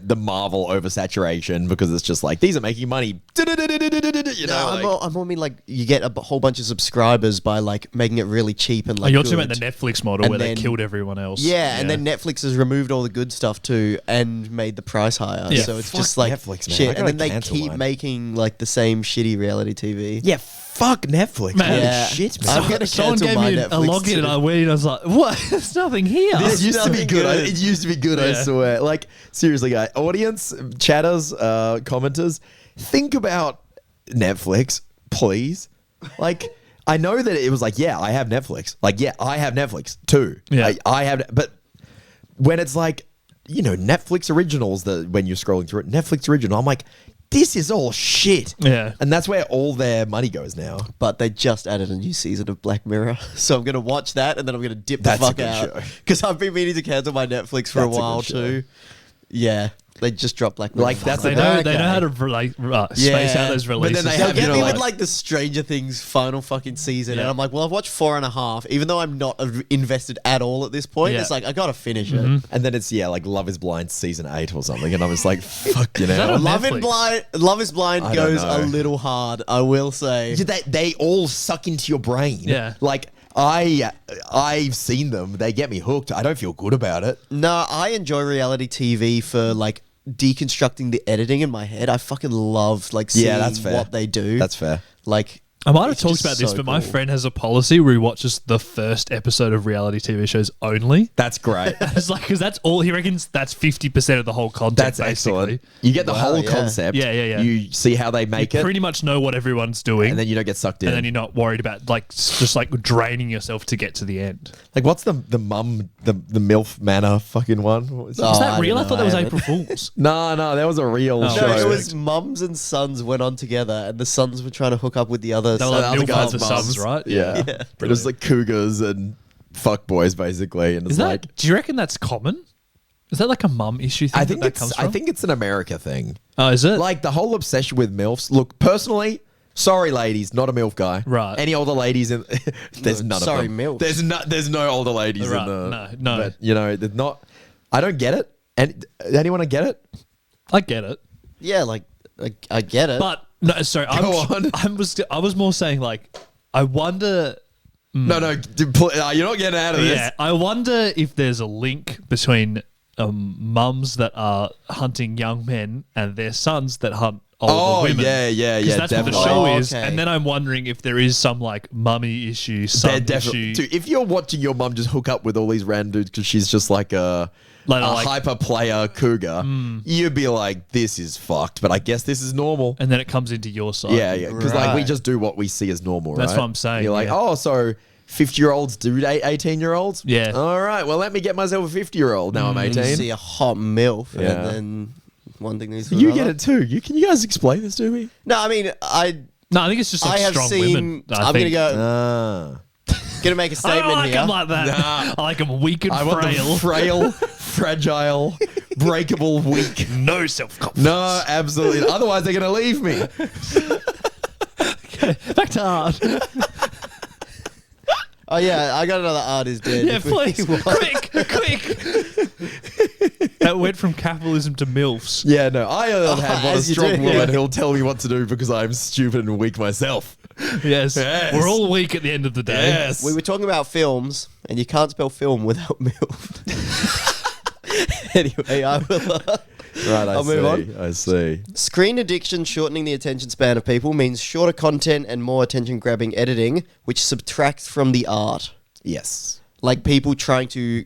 the Marvel oversaturation because it's just like these are making money. You know, No, like- I more mean like you get a whole bunch of subscribers by like making it really cheap and Oh, like. you're talking good. about the Netflix model And where they then- killed everyone else. Yeah, and then Netflix has removed all the good stuff too and made the price higher. Yeah. So it's Fuck just like Netflix, man. I shit. gotta And then they cancel keep mine. making like the same shitty reality TV. yeah, fuck Netflix. Man. Holy Yeah. shit, man. I'm gonna Someone cancel gave my me a Netflix login and too. I went and I was like, what? There's nothing here. This used to be nothing good. good. It used to be good, I Yeah. swear. Like, seriously, guys. Audience, chatters, commenters, think about Netflix, please. Like, I know that it was like, yeah, I have Netflix. Like, yeah, I have Netflix too. Yeah. I have, but when it's like, you know, Netflix originals, when you're scrolling through it, Netflix original, I'm like, this is all shit. Yeah. And that's where all their money goes now. But they just added a new season of Black Mirror, so I'm gonna watch that and then I'm gonna dip That's the a fuck good out show. because I've been meaning to cancel my Netflix for That's a a good while show. too. Yeah, they just dropped Black Mirror. Like, that's They a- know Okay. how to like space out those then releases. they They'll have, get you know, me like- with like the Stranger Things final fucking season, and Yeah. I'm like, well, I've watched 4.5, even though I'm not invested at all at this point. Yeah. It's like I gotta finish it. And then it's, yeah, like Love is Blind season 8 or something. And I was like, fuck, you that know. on Love is Blind I don't goes a know. little hard, I will say. Yeah, they all suck into your brain. Yeah. Like, I've seen them. They get me hooked. I don't feel good about it. No, I enjoy reality TV for like deconstructing the editing in my head. I fucking love like seeing Yeah, that's fair. what they do. That's fair. Like I might have it's talked just about this, so but my cool. friend has a policy where he watches the first episode of reality TV shows only. That's great. It's like because that's all he reckons. That's 50% of the whole content. That's basically. excellent. You get the Wow, whole yeah. concept. Yeah. You see how they make You it, pretty much know what everyone's doing, and then you don't get sucked in. and then you're not worried about like just like draining yourself to get to the end. Like, what's the MILF Manor fucking one? What was it? Oh, Was that I real? don't I thought know, that was I April Fool's. No, that was a real No, show. No, it Show. was mums and sons went on together, and the sons were trying to hook up with the other. They were like other Milf guy's Fathers mums. Sons, right? Yeah. But it was like cougars and fuckboys, basically. And it's Is that? like, Do you reckon that's common? Is that like a mum issue thing? I think that comes from? I think it's an America thing. Oh, is it? Like the whole obsession with MILFs. Look, personally, sorry, ladies, not a MILF guy. Right. Any older ladies in there's none Sorry, of them. MILFs. There's no older ladies Right. in the No. But you know, there's not. I don't get it. And anyone get it? I get it, Yeah, like I get it. but no. Sorry, Go on. I was more saying like, I wonder. No, you're not getting out of this. Yeah, I wonder if there's a link between mums that are hunting young men and their sons that hunt older Oh, women. yeah, 'Cause that's definitely. what the show Oh, is. okay. And then I'm wondering if there is some like mummy issue, They're son definitely. issue. Dude, if you're watching your mum just hook up with all these random dudes because she's just like a Like- hyper player cougar, you'd be like, this is fucked. But I guess this is normal. And then it comes into your side. Yeah. Because like we Right. just do what we see as normal, That's right? what I'm saying, You're like, yeah. oh, so 50-year-olds do date 18-year-olds? Yeah. All right. Well, let me get myself a 50-year-old. Now I'm You 18. see a hot MILF, Yeah. and then one thing leads to You another. get it too. Can you guys explain this to me? No, I mean, No, I think it's just like I have strong seen. women. I'm gonna go. Ah. Gonna make a I statement don't like here. them like that. Nah. I like them weak and I want frail. them frail, fragile, breakable, weak. No self-confidence. No, absolutely. Otherwise, they're going to leave me. Back to art. Oh yeah, I got another artist dead. Yeah, please. Quick. That went from capitalism to MILFs. Yeah, no. I on the hand want a as you strong do, woman yeah. who'll tell me what to do because I'm stupid and weak myself. Yes. Yes. We're all weak at the end of the day. Yes. We were talking about films, and you can't spell film without MILF. Anyway, I will. Right, I'll move on. I see. Screen addiction shortening the attention span of people means shorter content and more attention-grabbing editing, which subtracts from the art. Yes. Like people trying to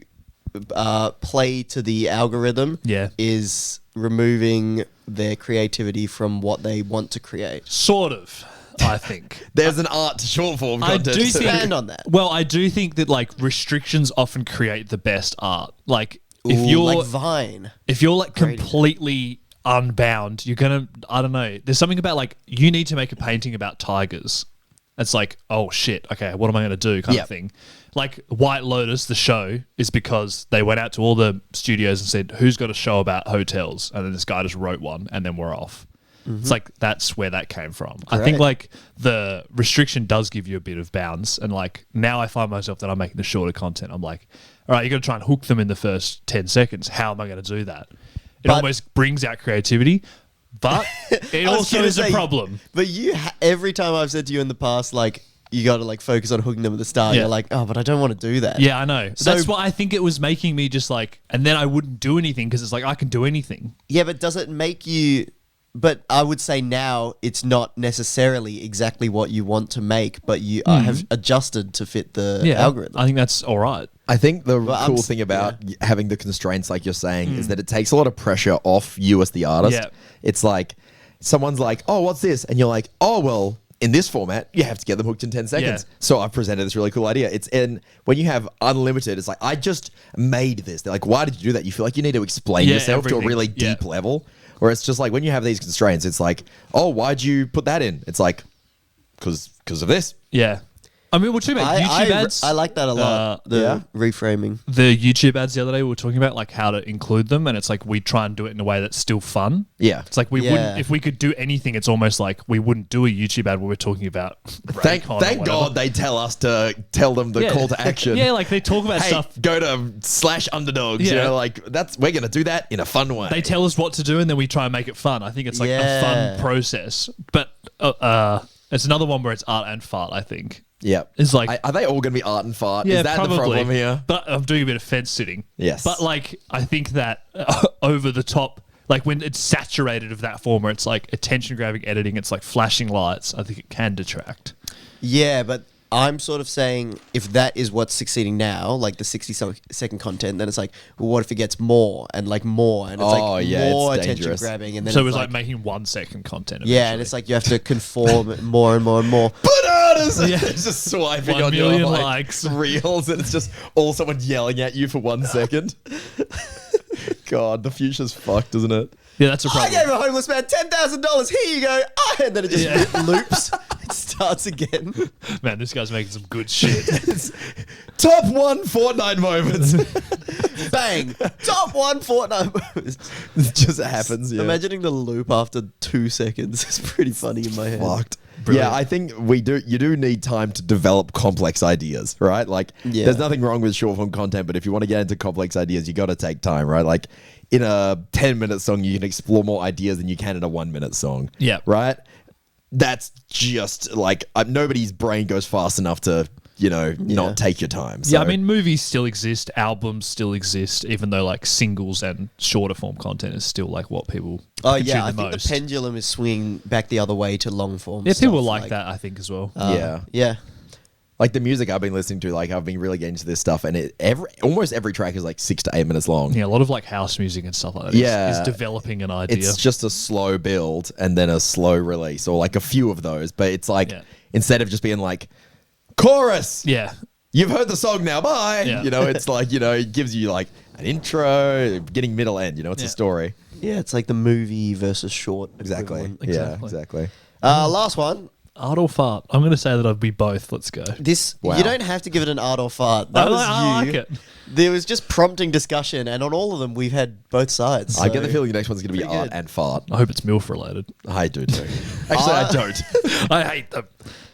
play to the algorithm Yeah. is removing their creativity from what they want to create. Sort of, I think. There's an art to short form I content. do too. think- Expand on that. Well, I do think that like restrictions often create the best art. Like if Ooh, you're like Vine. if you're like Great completely unbound, you're gonna, I don't know. There's something about like you need to make a painting about tigers. It's like, oh shit, okay, what am I gonna do kind Yep. of thing. Like White Lotus, the show, is because they went out to all the studios and said, who's got a show about hotels? And then this guy just wrote one and then we're off. It's like that's where that came from. I think Great. like the restriction does give you a bit of bounds, and like now I find myself that I'm making the shorter content. I'm like, all right, you're gonna try and hook them in the first 10 seconds. How am I gonna do that? It But- almost brings out creativity, but it I was also gonna is a say, problem. But you, every time I've said to you in the past, like, you got to like focus on hooking them at the start. Yeah. You're like, oh, but I don't want to do that. Yeah, I know. So- That's why I think it was making me just like, and then I wouldn't do anything because it's like I can do anything. Yeah, but does it make you? But I would say now it's not necessarily exactly what you want to make, but you have adjusted to fit the Yeah, algorithm. I think that's all right. I think the Well, I'm cool s- thing about having the constraints, like you're saying, is that it takes a lot of pressure off you as the artist. Yeah. It's like someone's like, "Oh, what's this?" And you're like, "Oh, well, in this format, you have to get them hooked in 10 seconds." Yeah. So I've presented this really cool idea. It's in when you have unlimited. It's like I just made this. They're like, "Why did you do that?" You feel like you need to explain Yeah, yourself to a everything. really Yeah. deep level. Where it's just like when you have these constraints, it's like, "Oh, why'd you put that in?" It's like, "Cause of this." Yeah. I mean, we're talking about YouTube ads. I like that a lot. The yeah. reframing. The YouTube ads the other day, we were talking about like how to include them, and it's like we try and do it in a way that's still fun. Yeah. It's like we Yeah. wouldn't, if we could do anything, it's almost like we wouldn't do a YouTube ad where we're talking about. Thank Raycon or thank whatever. God they tell us to tell them the Yeah. call to action. Yeah, like they talk about Hey, stuff. go to /underdogs. You Yeah. know, like we're gonna do that in a fun way. They tell us what to do, and then we try and make it fun. I think it's like a Yeah. fun process, but it's another one where it's art and fart. I think. yeah, It's like- are they all gonna be art and fart? Yeah, Is that probably. the problem here? But I'm doing a bit of fence sitting. Yes. But like, I think that over the top, like when it's saturated of that form where it's like attention grabbing editing, it's like flashing lights. I think it can detract. Yeah, but I'm sort of saying if that is what's succeeding now, like the 60-second content, then it's like, well, what if it gets more and like more, and it's Oh, like yeah, more it's attention dangerous. grabbing, and then So it it's was like making 1 second content. yeah, and eventually. it's like you have to conform more and more and more. Bananas! Yeah. It's just swiping 1 on your million like, likes. reels, and it's just all someone yelling at you for 1 second. God, the future's fucked, isn't it? Yeah, that's a I problem. gave a homeless man $10,000. Here you go. And then it just Yeah. loops. It starts again. Man, this guy's making some good shit. Top 1 Fortnite moments. Bang. Top 1 Fortnite. It just happens. Yeah. Imagining the loop after 2 seconds is pretty funny in my head. Fucked. Brilliant. Yeah, I think you do need time to develop complex ideas, right? Like Yeah. there's nothing wrong with short form content, but if you want to get into complex ideas, you got to take time, right? Like in a 10-minute song, you can explore more ideas than you can in a 1-minute song. Yeah. Right? That's just like nobody's brain goes fast enough to, not take your time. Yeah, I So- mean, movies still exist, albums still exist, even though like singles and shorter form content is still like what people Oh, consume yeah. I the think most. the pendulum is swinging back the other way to long form. Yeah, people stuff, like that, I think, as well. Yeah. Yeah. like the music I've been listening to, like I've been really getting into this stuff, and almost every track is like 6 to 8 minutes long. Yeah, a lot of like house music and stuff like that is- Yeah. is developing an idea. It's just a slow build and then a slow release, or like a few of those. But it's like Yeah. instead of just being like chorus, yeah. you've heard the song now, bye. Yeah. You know, it's like, you know, it gives you like an intro, beginning, middle, end. You know, it's a story. Yeah, it's like the movie versus short. Exactly. equivalent. Yeah, exactly. Last one. Art or fart? I'm going to say that I'd be both. Let's go. This Wow. you don't have to give it an art or fart. That was I you. like it. There was just prompting discussion, and on all of them, we've had both sides. I get the so- feeling the next one's going to be Pretty art good. and fart. I hope it's MILF related. I do too. Actually, I don't. I hate them.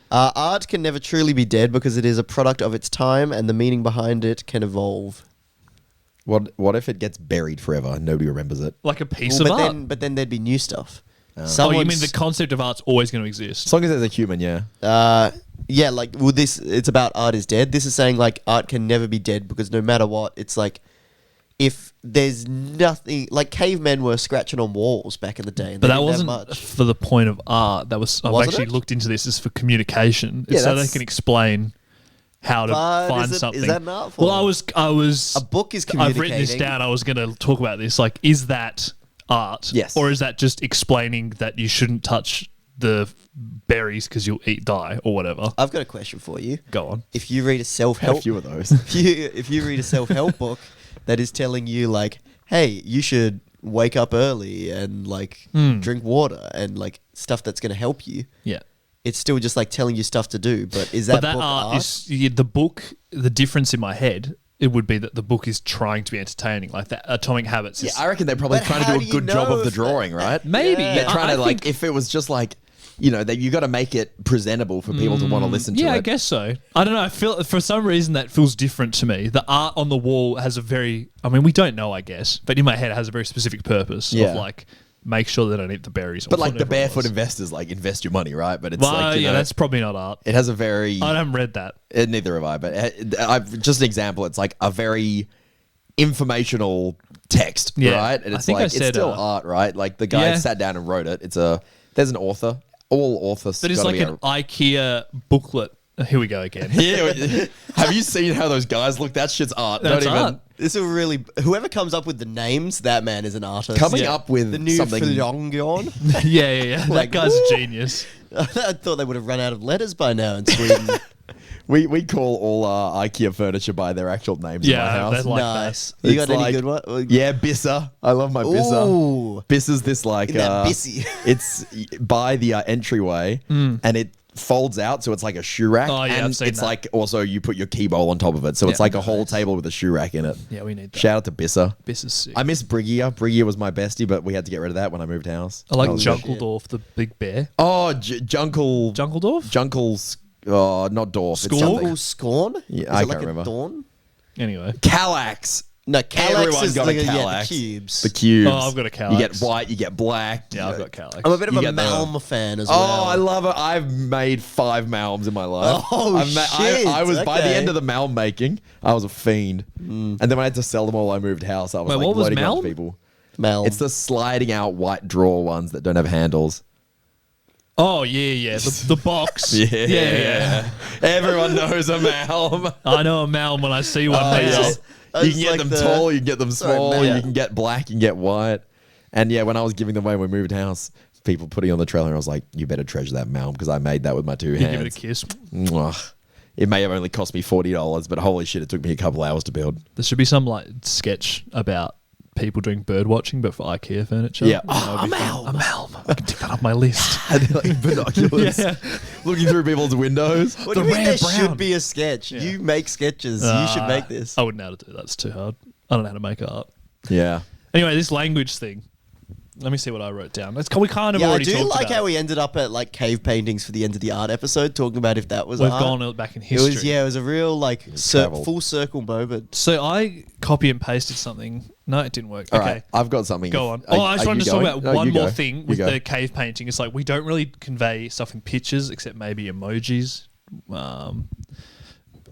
Art can never truly be dead because it is a product of its time, and the meaning behind it can evolve. What if it gets buried forever and nobody remembers it? Like a piece Well, of art. but then there'd be new stuff. Oh, you Someone's- mean the concept of art's always going to exist? As long as there's a human, yeah. Yeah, like well, this it's about art is dead. This is saying like art can never be dead because no matter what, it's like if there's nothing like cavemen were scratching on walls back in the day, and But they that didn't have wasn't much. for the point of art. That was I've Wasn't actually it? looked into this. Is for communication. Yeah, It's so they that's- can explain how to But find is it- is something. that an art form? Well, I was. A book is I've written this communicating. down. I was going to talk about this. Like, is that art? Yes. Or is that just explaining that you shouldn't touch the berries because you'll die or whatever? I've got a question for you. Go on. If you read a A self-help, few of those. if you read a self-help book that is telling you like, hey, you should wake up early and like drink water and like stuff that's going to help you, Yeah. it's still just like telling you stuff to do. But is that, But that book art is the book. The difference in my head, it would be that the book is trying to be entertaining, like that Atomic Habits. Yeah, Is, I reckon they're probably But trying to how do do a you good job know of the if drawing, that- right? maybe Yeah. They're trying I to like, think- if it was just like, you know, that you got to make it presentable for people to want to listen to yeah, it. I guess so. I don't know. I feel for some reason that feels different to me. The art on the wall has a very. I mean, we don't know, I guess, but in my head it has a very specific purpose Yeah. of like make sure they don't eat the berries. Or But like the whatever it barefoot was. investors, like invest your money, right? But it's Well, like, you yeah, know, that's probably not art. it has a very. I haven't read that. Neither have I, but I've just an example. It's like a very informational text, Yeah. right? And I it's think I like it's said, still art, right? Like the guy Yeah. sat down and wrote it. There's an author. All authors. But it's gotta like be an IKEA booklet. Here we go again. Yeah. Have you seen how those guys look? That shit's art. That's Don't even art. This will really. Whoever comes up with the names, that man is an artist. coming Yeah. up with the new something. Filongon. yeah. Like, that guy's woo! a genius. I thought they would have run out of letters by now in Sweden. We call all our IKEA furniture by their actual names in my Yeah, house. that's like nice. that. You got It's any like- good one? Yeah, Bissa. I love my Bissa. Ooh. Bissa's this like In that Bissy. it's by the entryway and it folds out so it's like a shoe rack. Oh, yeah, and I've seen it's that. like also you put your key bowl on top of it. So it's Yeah. like a whole table with a shoe rack in it. Yeah, we need that. Shout out to Bissa. This is sick. I miss Briggia. Briggia was my bestie, but we had to get rid of that when I moved house. I like That was- Junkeldorf, the big bear. Oh, Junkle. Junkeldorf? Junkle's. Oh, not Dorf. It's Scorn? something. Oh, Scorn? Yeah, Is I it can't like remember. A dawn? Anyway. Kallax. No, Kallax Everyone's is got like a yeah, Kallax. the cubes. The cubes. Oh, I've got a Kallax. You get white, you get black. Yeah, you I've know. got Kallax. I'm a bit of You a get the- Malm fan as Oh, well. I love it. I've made 5 Malms in my life. Oh, shit. I was by the Okay. end of the Malm making, I was a fiend. And then when I had to sell them all, I moved house. I was Wait, like what was loading up Malm? people. Malm. It's the sliding out white drawer ones that don't have handles. Oh, yeah. The box. Yeah. Everyone knows a Malm. I know a Malm when I see one now. Yes. You It's can get like them the- tall, you can get them Sorry, small, man. you can get black, you can get white. And yeah, when I was giving them away when we moved house, people putting on the trailer, I was like, you better treasure that Malm because I made that with my 2 You hands. give it a kiss. Mwah. It may have only cost me $40, but holy shit, it took me a couple hours to build. There should be some like sketch about people doing bird watching, but for IKEA furniture. Yeah. That would be fun. A Malm. I can tick that off my list. Like binoculars, Yeah. looking through people's windows. What do you the mean rare there brown. should be a sketch? You make sketches. You should make this. I wouldn't know how to do that. It's too hard. I don't know how to make art. Yeah. Anyway, this language thing. Let me see what I wrote down. We kind of Yeah, I already do talked like about how it. we ended up at like cave paintings for the end of the art episode, talking about if that was We've art. gone back in It history. was it was a real like traveled. full circle moment. So I copy and pasted something. No, it didn't work. All okay. right, I've got something. Go on. Are- Oh, I just are wanted you to talk going? about No, one you more go. thing You with go. the cave painting. It's like we don't really convey stuff in pictures except maybe emojis.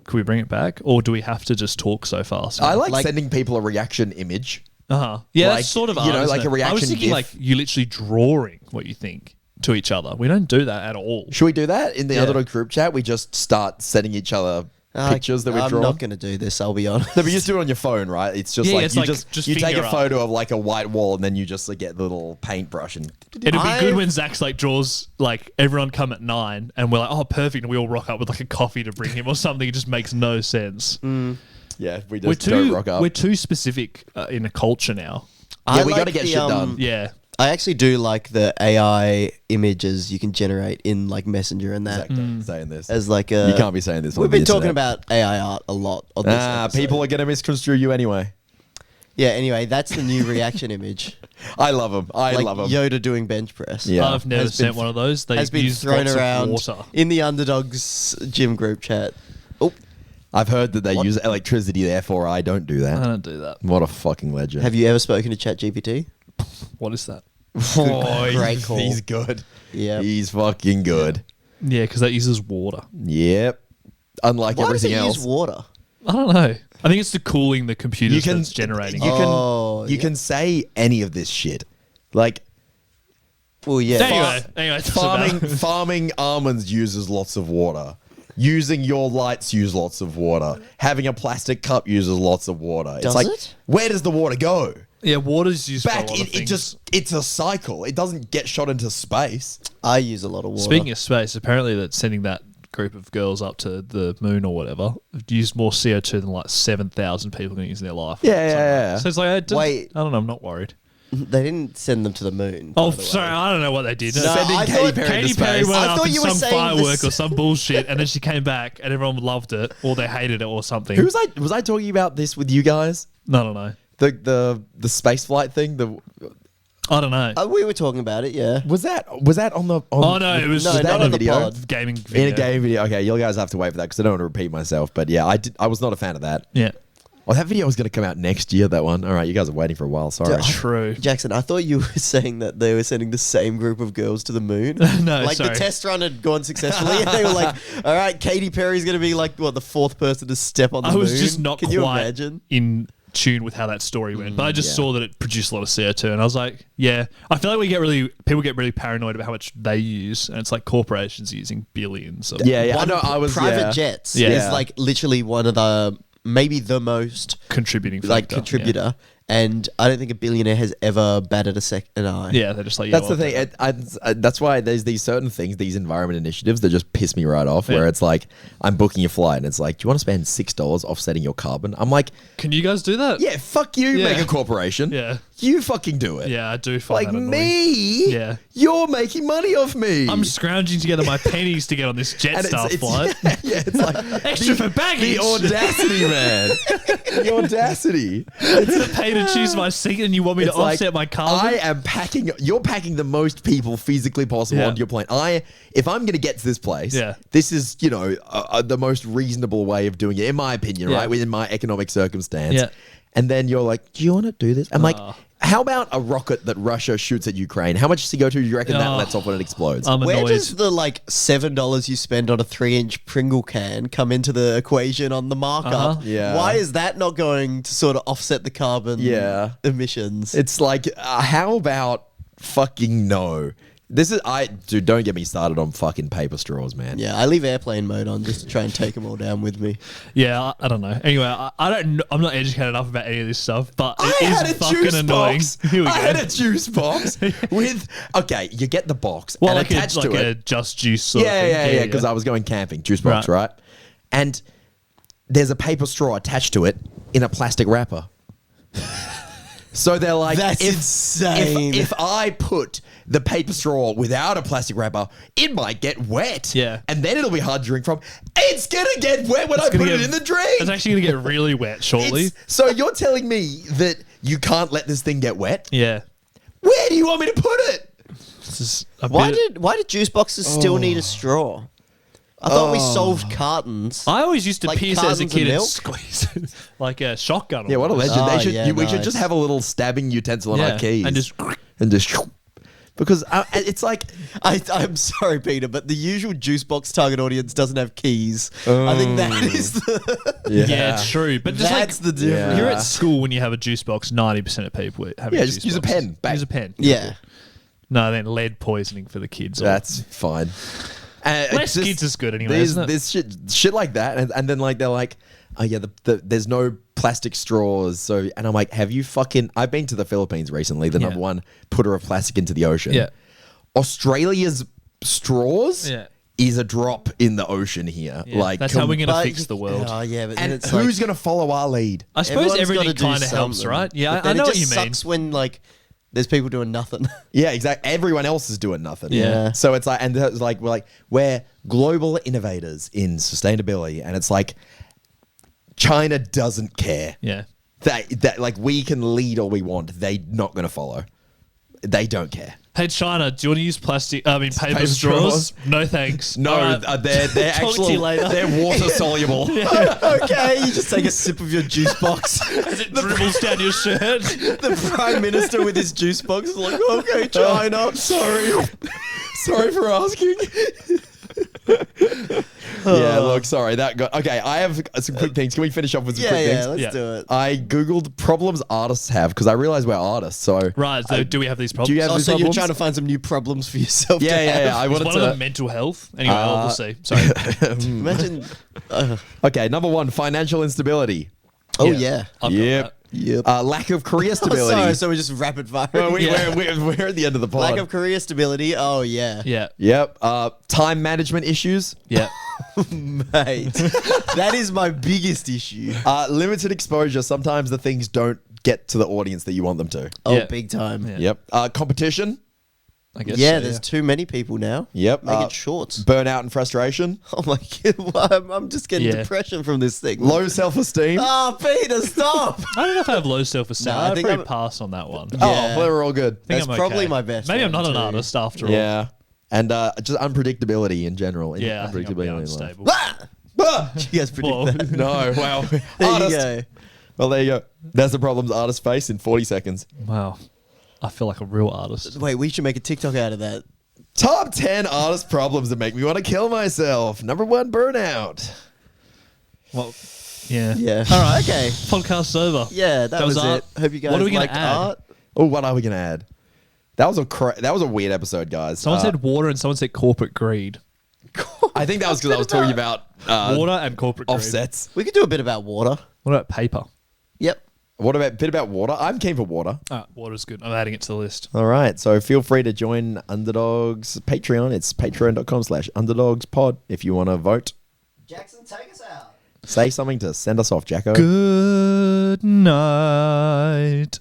Could we bring it back, or do we have to just talk so fast? I like, Like- sending people a reaction image. Yeah, like, that's sort of you know, art, like isn't a it? I was reaction thinking gif. like you literally drawing what you think to each other. We don't do that at all. Should we do that in the Yeah. Underdog group chat? We just start sending each other pictures that we've I'm drawn? not going to do this, I'll be honest. No, but you just do it on your phone, right? It's just Yeah, like it's you like just just you take a finger up. photo of like a white wall and then you just like, get the little paintbrush and It'd be I've- good when Zach's like draws like everyone come at 9 and we're like, oh, perfect, and we all rock up with like a coffee to bring him or something. It just makes no sense. yeah, we We're just don't rock up. we're too specific in a culture now. Yeah, we like got to get the, shit done. Yeah, I actually do like the AI images you can generate in like Messenger and that. Zach, don't saying this. As like a, You can't be saying this. We've on the been talking internet. about AI art a lot on this episode. People are gonna misconstrue you anyway. Yeah, anyway, that's the new reaction image. I love them. I Like love them. Yoda doing bench press. Yeah. I've never Has been- sent one of those. They Has been use thrown lots around of water. in the Underdogs gym group chat. Oh, I've heard that they What? use electricity, therefore I don't do I that. don't do that. What a fucking legend. have you ever spoken to ChatGPT? What is that? Great call. He's good. Yeah. He's fucking good. Yeah, because that uses water. Yep. Unlike Why does it everything use else. water? I don't know. I think it's the cooling the computers You can that's generating. You it. can Oh, you yeah. can say any of this shit. Like Well, yeah. Anyway, it doesn't matter. farming almonds uses lots of water. Using your lights use lots of water. Having a plastic cup uses lots of water. Does it's like, it? where does the water go? Yeah, water's used for a Back, lot of things. it's a cycle. It doesn't get shot into space. I use a lot of water. Speaking of space, apparently that sending that group of girls up to the moon or whatever used more CO2 than like 7,000 people can use in their life. Yeah. So it's like, Wait. I don't know, I'm not worried. They didn't send them to the moon. Oh, by the way. sorry, I don't know what they did. Sending I Katy thought Perry to Katy Perry space. went I up thought in you were some saying firework this- or some bullshit, and then she came back, and everyone loved it, or they hated it, or something. Was I talking about this with you guys? I don't know. The space flight thing. I don't know. We were talking about it, yeah. Was that on the? Oh no, it was No, just not on on a the video? pod. gaming In video. a game video. Okay, you guys have to wait for that because I don't want to repeat myself. But yeah, I was not a fan of that. Yeah, Oh, that video was going to come out next year. That one. All right, you guys are waiting for a while. Sorry. Yeah, true. Jackson, I thought you were saying that they were sending the same group of girls to the moon. No, like sorry. the test run had gone successfully, and they were like, "All right, Katy Perry's going to be like what the fourth person to step on the I moon." was just not Can you quite imagine? in tune with how that story went, but I just yeah. saw that it produced a lot of CO2, and I was like, yeah. I feel like people get really paranoid about how much they use, and it's like corporations using billions. Of Yeah. I One know. I was private yeah. jets Yeah. is like literally one of the maybe the most contributing like factor. contributor, and I don't think a billionaire has ever batted an eye. Yeah, they're just like, yeah, That's the thing. That's why there's these certain things, these environment initiatives that just piss me right off. Where Yeah. it's like, I'm booking a flight, and it's like, do you want to spend $6 offsetting your carbon? I'm like, Can you guys do that? yeah, fuck you, Yeah. mega corporation. Yeah. You fucking do it. Yeah, I do find Like that annoying. me. Yeah. You're making money off me. I'm scrounging together my pennies to get on this And Jetstar flight. Yeah, it's like Extra for baggage. the audacity, man. The audacity. To pay to choose my seat, and you want me to It's like, offset my carbon? I am packing. You're packing the most people physically possible Yeah. onto your plane. If I'm going to get to this place, Yeah. this is the most reasonable way of doing it, in my opinion, Yeah. right? Within my economic circumstance. Yeah. And then you're like, do you want to do this? I'm like, how about a rocket that Russia shoots at Ukraine? How much CO2 do you reckon that Oh. lets off when it explodes? I'm Where annoyed. does the like $7 you spend on a 3-inch Pringle can come into the equation on the markup? Uh-huh. Yeah. Why is that not going to sort of offset the carbon emissions? It's like, how about fucking no? Dude, don't get me started on fucking paper straws, man. Yeah, I leave airplane mode on just to try and take them all down with me. Yeah, I don't know. Anyway, I don't. I'm not educated enough about any of this stuff, but I it had is a fucking juice annoying. box. Here we I go. had a juice box with. Okay, you get the box well, and like attached a to it. a just juice sort of thing. Yeah. Because I was going camping, juice box, right? And there's a paper straw attached to it in a plastic wrapper. So they're like, That's insane. If I put the paper straw without a plastic wrapper, it might get wet. Yeah. And then it'll be hard to drink from. It's going to get wet when I put it in the drink. It's actually going to get really wet shortly. So you're telling me that you can't let this thing get wet? Yeah. Where do you want me to put it? This is a Why bit- did juice boxes still need a straw? I thought we solved cartons. I always used to Like pierce as a cartons of kid and milk? squeeze it like a shotgun. Yeah, what a almost. legend. Oh, We should nice. just have a little stabbing utensil on Yeah, our keys. and just because it's like I'm sorry, Peter, but the usual juice box target audience doesn't have keys. I think that is the. yeah, it's true. But just That's like the difference. you're at school when you have a juice box. 90% of people have Yeah, a just juice use a boxes. pen. Use a pen. Yeah. No, then lead poisoning for the kids. that's fine. Less just- kids is good anyway, There's isn't it? this shit like that, and then like they're like, oh yeah, there's no plastic straws. So, and I'm like, have you fucking? I've been to the Philippines recently, the Yeah. number one putter of plastic into the ocean. Yeah. Australia's straws Yeah. is a drop in the ocean here. Yeah, Like, that's how we're going to But fix the world. Oh yeah, but then and it's who's like, gonna follow our lead? I suppose everyone's everything gotta do kind of helps, something. right? Yeah, But I then know it what you just mean. sucks when like there's people doing nothing. Yeah, exactly. Everyone else is doing nothing. Yeah. So it's like, and it's like we're global innovators in sustainability, and it's like China doesn't care. Yeah. That like we can lead all we want. They not gonna follow. They don't care. Hey China, do you want to use paper Paper straws? straws? No thanks. No, All right. they're Talk to you actually later. they're water soluble. Okay, you just take a sip of your juice box. As it dribbles down your shirt. The Prime Minister with his juice box is like, okay, China. Sorry for asking. Yeah, look, sorry. That got okay. I have some quick things. Can we finish off with some Yeah, quick yeah, things? let's Yeah. do it. I googled problems artists have because I realized we're artists. So Right, so do we have these problems? do you have Oh, these so you're problems? trying to find some new problems for yourself to Yeah, have. yeah, yeah. I Is wanted one of them to. mental health? Anyway, we'll see. Sorry. Imagine. Okay, number one, financial instability. Oh, yeah. I've got Yep. that. Yep. Lack of career Oh, stability. sorry, so we're just rapid fire. Well, Yeah. we're at the end of the pod. Lack of career stability. Oh, yeah. Yeah. Yep. Time management issues. Yeah. Mate. That is my biggest issue. Limited exposure. Sometimes the things don't get to the audience that you want them to. Oh, Yeah. big time. Yeah. Yep. Competition. I guess. Yeah, so, there's too many people now. Yep. Make it shorts. Burnout and frustration. Oh my god, I'm just getting Yeah. depression from this thing. Low self-esteem. Oh, Peter, stop! I don't know if I have low self-esteem. No, I I'd think probably I'm- pass on that one. Oh, Yeah. well, we're all good. I think That's I'm probably okay. my best Maybe I'm one not an too. artist after all. Yeah. And just unpredictability in general. Yeah, I think I'll be Unpredictability in life. unstable. Ah! Ah! You guys predict Whoa. that? No, wow. There Artist. you go. Well, there you go. That's the problems artists face in 40 seconds. Wow. I feel like a real artist. Wait, we should make a TikTok out of that. Top 10 artist problems that make me want to kill myself. Number one, burnout. Well, yeah. Yeah. All right. Okay. Podcast's over. Yeah, that was art. it. Hope you guys What are we gonna liked add? art. Oh, what are we going to add? That was a weird episode, guys. Someone said water and someone said corporate greed. I think that was because I was talking about Water and corporate greed. offsets. We could do a bit about water. What about paper? Yep. What about bit about water? I'm keen for water. Water's good. I'm adding it to the list. All right, so feel free to join Underdogs Patreon. It's patreon.com/underdogspod if you want to vote. Jackson, take us out. Say something to send us off, Jacko. Good night.